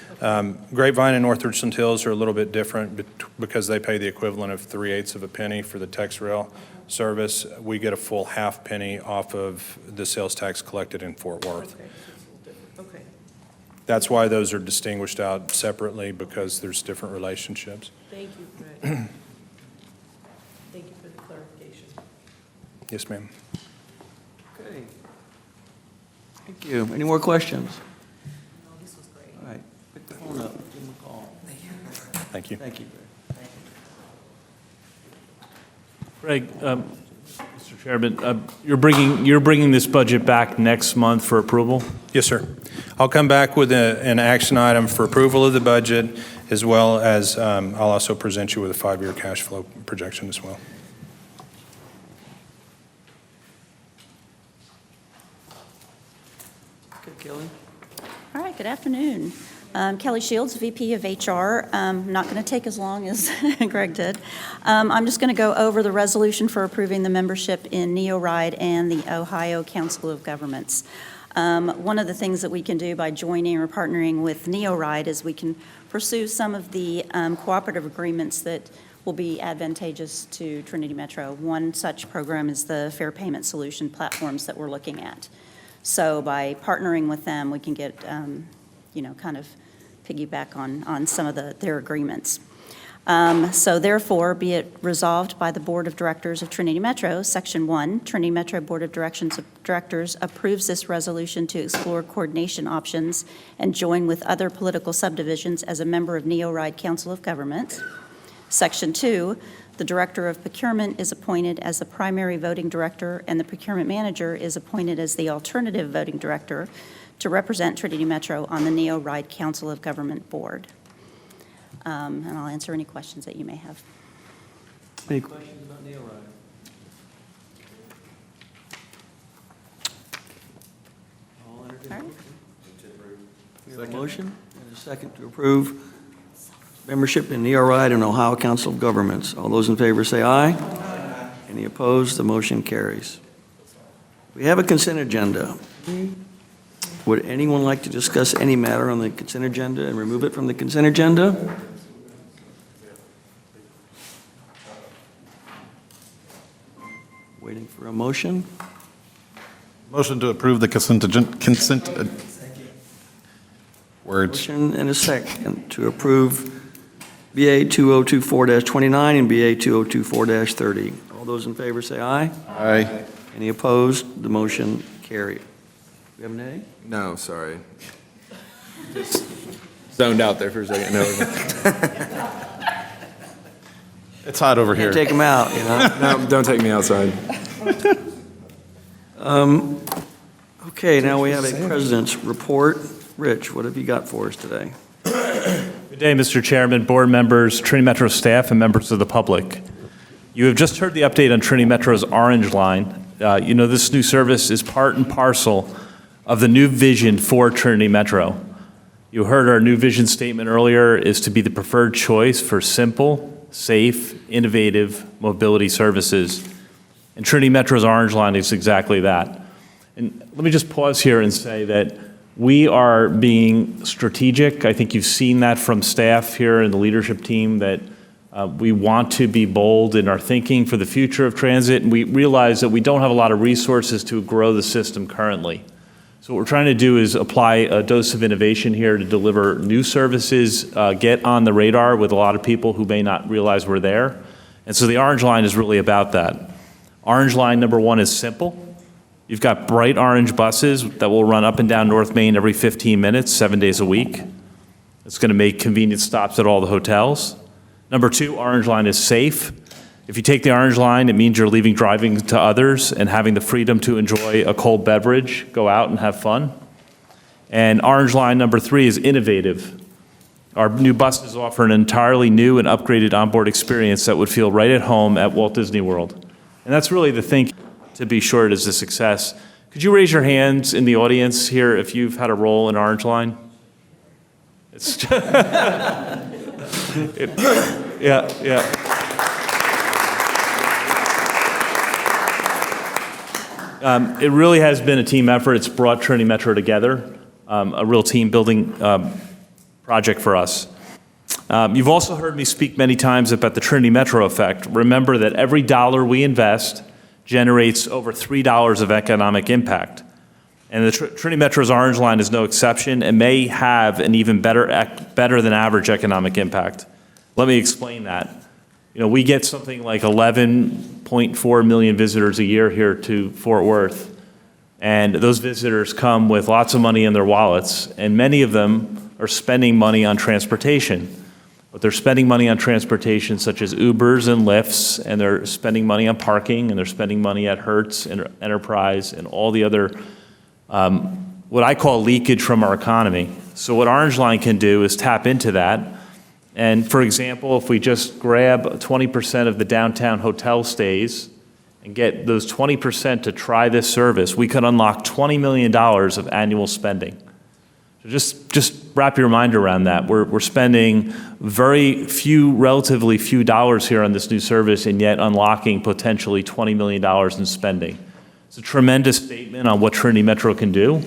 Speaker 15: Grapevine and North Richland Hills are a little bit different because they pay the equivalent of 3/8 of a penny for the TexRail service. We get a full half penny off of the sales tax collected in Fort Worth.
Speaker 10: Okay, so it's a little different. Okay.
Speaker 15: That's why those are distinguished out separately, because there's different relationships.
Speaker 10: Thank you, Greg. Thank you for the clarification.
Speaker 15: Yes, ma'am.
Speaker 1: Okay. Thank you. Any more questions?
Speaker 12: No, this was great.
Speaker 1: All right. Pick the phone up. Give them a call.
Speaker 15: Thank you.
Speaker 1: Thank you,
Speaker 5: Greg, Mr. Chairman, you're bringing this budget back next month for approval?
Speaker 15: Yes, sir. I'll come back with an action item for approval of the budget, as well as I'll also present you with a 5-year cash flow projection as well.
Speaker 1: Okay, Kelly.
Speaker 17: All right, good afternoon. Kelly Shields, VP of HR. Not going to take as long as Greg did. I'm just going to go over the resolution for approving the membership in NeoRide and the Ohio Council of Governments. One of the things that we can do by joining or partnering with NeoRide is we can pursue some of the cooperative agreements that will be advantageous to Trinity Metro. One such program is the Fair Payment Solution platforms that we're looking at. So by partnering with them, we can get, kind of piggyback on some of their agreements. So therefore, be it resolved by the Board of Directors of Trinity Metro, Section 1, Trinity Metro Board of Directors approves this resolution to explore coordination options and join with other political subdivisions as a member of NeoRide Council of Governments. Section 2, the Director of Procurement is appointed as the primary voting director, and the Procurement Manager is appointed as the alternative voting director to represent Trinity Metro on the NeoRide Council of Government Board. And I'll answer any questions that you may have.
Speaker 1: Any questions about NeoRide? All right. We have a motion and a second to approve membership in NeoRide and Ohio Council of Governments. All those in favor say aye. Aye. Any opposed? The motion carries. We have a consent agenda. Would anyone like to discuss any matter on the consent agenda and remove it from the consent agenda? Waiting for a motion.
Speaker 13: Motion to approve the words.
Speaker 1: Motion and a second to approve BA 2024-29 and BA 2024-30. All those in favor say aye.
Speaker 13: Aye.
Speaker 1: Any opposed? The motion carried. We have an A?
Speaker 16: No, sorry. Just zoned out there for a second. No.
Speaker 13: It's hot over here.
Speaker 1: Can't take them out, you know?
Speaker 16: No, don't take me outside.
Speaker 1: Okay, now we have a president's report. Rich, what have you got for us today?
Speaker 5: Good day, Mr. Chairman, board members, Trinity Metro staff, and members of the public. You have just heard the update on Trinity Metro's Orange Line. You know, this new service is part and parcel of the new vision for Trinity Metro. You heard our new vision statement earlier is to be the preferred choice for simple, safe, innovative mobility services. And Trinity Metro's Orange Line is exactly that. And let me just pause here and say that we are being strategic. I think you've seen that from staff here and the leadership team, that we want to be bold in our thinking for the future of transit, and we realize that we don't have a lot of resources to grow the system currently. So what we're trying to do is apply a dose of innovation here to deliver new services, get on the radar with a lot of people who may not realize we're there. And so the Orange Line is really about that. Orange Line number one is simple. You've got bright orange buses that will run up and down North Main every 15 minutes, 7 days a week. It's going to make convenient stops at all the hotels. Number two, Orange Line is safe. If you take the Orange Line, it means you're leaving driving to others and having the freedom to enjoy a cold beverage, go out and have fun. And Orange Line number three is innovative. Our new buses offer an entirely new and upgraded onboard experience that would feel right at home at Walt Disney World. And that's really the thing to be sure it is a success. Could you raise your hands in the audience here if you've had a role in Orange Line? It's yeah. It really has been a team effort. It's brought Trinity Metro together, a real team building project for us. You've also heard me speak many times about the Trinity Metro effect. Remember that every dollar we invest generates over $3 of economic impact. And the Trinity Metro's Orange Line is no exception and may have an even better than average economic impact. Let me explain that. You know, we get something like 11.4 million visitors a year here to Fort Worth. And those visitors come with lots of money in their wallets, and many of them are spending money on transportation. But they're spending money on transportation such as Ubers and Lyfts, and they're spending money on parking, and they're spending money at Hertz and Enterprise and all the other, what I call leakage from our economy. So what Orange Line can do is tap into that. And for example, if we just grab 20% of the downtown hotel stays and get those 20% to try this service, we could unlock $20 million of annual spending. So just wrap your mind around that. We're spending relatively few dollars here on this new service, and yet unlocking potentially $20 million in spending. It's a tremendous statement on what Trinity Metro can do.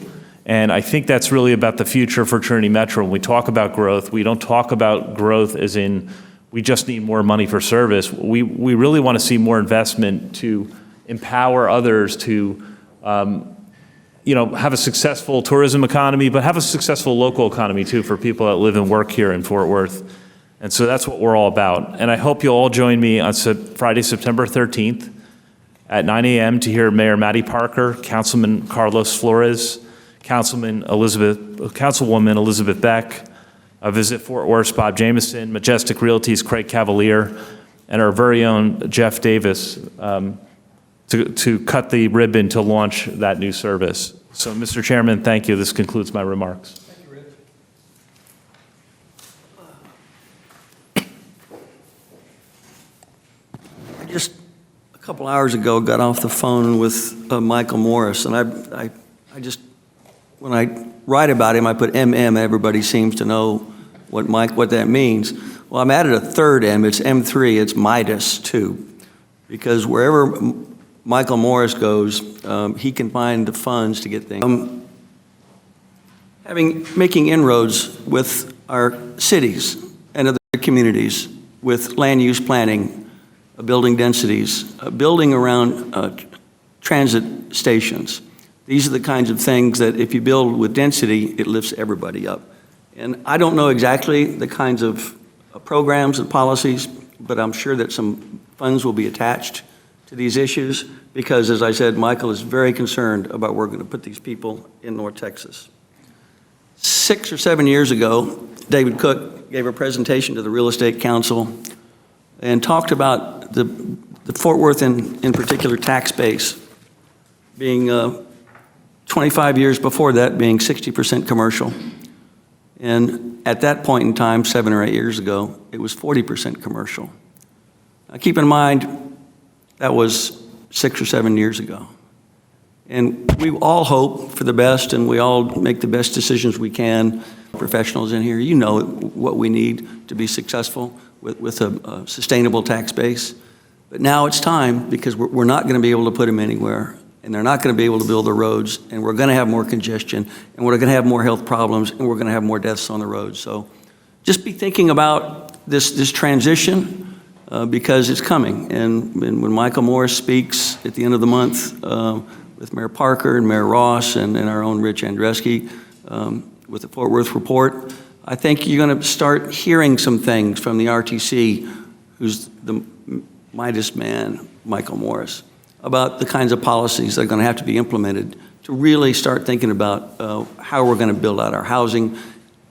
Speaker 5: And I think that's really about the future for Trinity Metro. When we talk about growth, we don't talk about growth as in we just need more money for service. We really want to see more investment to empower others to have a successful tourism economy, but have a successful local economy too for people that live and work here in Fort Worth. And so that's what we're all about. And I hope you'll all join me on Friday, September 13th at 9 a.m. to hear Mayor Matty Parker, Councilman Carlos Flores, Councilwoman Elizabeth Beck, Visit Fort Worth Bob Jameson, Majestic Realty's Craig Cavalier, and our very own Jeff Davis to cut the ribbon to launch that new service. So, Mr. Chairman, thank you. This concludes my remarks.
Speaker 1: Thank you, Rich. I just a couple hours ago got off the phone with Michael Morris, and I just, when I write about him, I put MM. Everybody seems to know what that means. Well, I'm added a third M. It's M3. It's Midas too, because wherever Michael Morris goes, he can find the funds to get things. Making inroads with our cities and other communities with land use planning, building densities, building around transit stations, These are the kinds of things that if you build with density, it lifts everybody up. And I don't know exactly the kinds of programs and policies, but I'm sure that some funds will be attached to these issues because, as I said, Michael is very concerned about where we're going to put these people in North Texas. 6 or 7 years ago, David Cook gave a presentation to the Real Estate Council and talked about the Fort Worth in particular tax base being 25 years before that being 60% commercial. And at that point in time, 7 or 8 years ago, it was 40% commercial. Now keep in mind, that was 6 or 7 years ago. And we all hope for the best and we all make the best decisions we can. Professionals in here, you know what we need to be successful with a sustainable tax base. But now it's time because we're not going to be able to put them anywhere. And they're not going to be able to build the roads, and we're going to have more congestion, and we're going to have more health problems, and we're going to have more deaths on the road. So just be thinking about this transition because it's coming. And when Michael Morris speaks at the end of the month with Mayor Parker and Mayor Ross and our own Rich Andreski with the Fort Worth report, I think you're going to start hearing some things from the RTC, who's the Midas man, Michael Morris, about the kinds of policies that are going to have to be implemented to really start thinking about how we're going to build out our housing.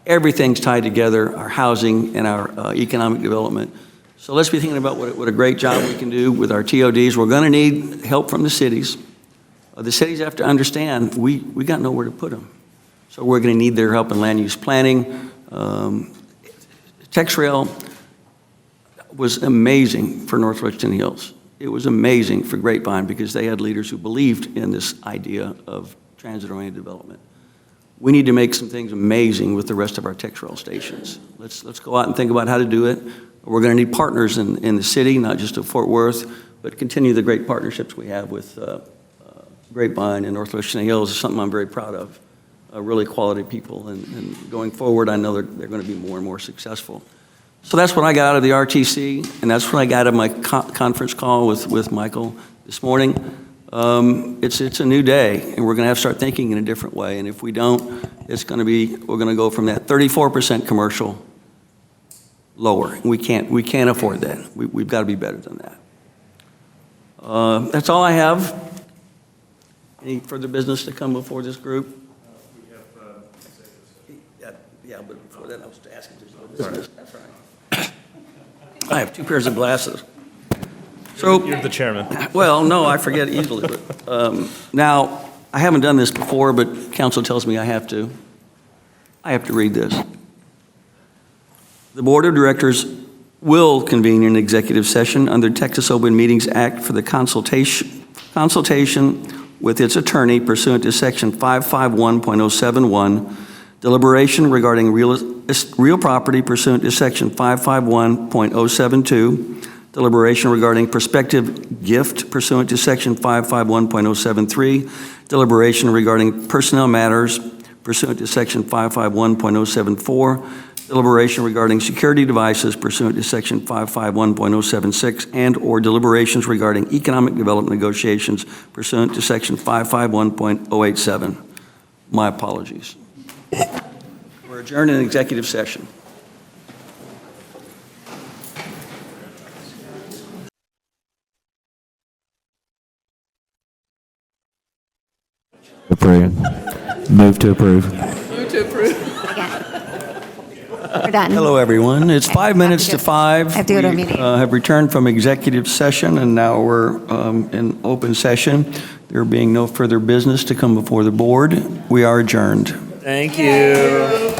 Speaker 1: Everything's tied together, our housing and our economic development. So let's be thinking about what a great job we can do with our TODs. We're going to need help from the cities. The cities have to understand we got nowhere to put them. So we're going to need their help in land use planning. TexRail was amazing for Northwest Virginia Hills. It was amazing for Grapevine because they had leaders who believed in this idea of transit-oriented development. We need to make some things amazing with the rest of our TexRail stations. Let's go out and think about how to do it. We're going to need partners in the city, not just at Fort Worth, but continue the great partnerships we have with Grapevine and Northwest Virginia Hills is something I'm very proud of. Really quality people, and going forward, I know they're going to be more and more successful. So that's what I got out of the RTC, and that's what I got out of my conference call with Michael this morning. It's a new day, and we're going to have to start thinking in a different way. And if we don't, we're going to go from that 34% commercial lower. And we can't afford that. We've got to be better than that. That's all I have. Any further business to come before this group? Yeah, but before that, I was asking if there's no business. That's right. I have 2 pairs of glasses. So
Speaker 5: You're the chairman.
Speaker 1: Well, no, I forget easily. But, now, I haven't done this before, but council tells me I have to. I have to read this. The Board of Directors will convene an executive session under Texas Open Meetings Act for the consultation with its attorney pursuant to Section 551.071, deliberation regarding real property pursuant to Section 551.072, deliberation regarding prospective gift pursuant to Section 551.073, deliberation regarding personnel matters pursuant to Section 551.074, deliberation regarding security devices pursuant to Section 551.076, and/or deliberations regarding economic development negotiations pursuant to Section 551.087. My apologies. We're adjourned in executive session.
Speaker 11: Approve. Move to approve.
Speaker 18: Move to approve.
Speaker 19: We're done.
Speaker 1: Hello, everyone. It's 5 minutes to 5.
Speaker 19: I have to go to a
Speaker 1: We,
Speaker 19: meeting.
Speaker 1: have returned from executive session, and now we're in open session. There being no further business to come before the board, we are adjourned.
Speaker 5: Thank you.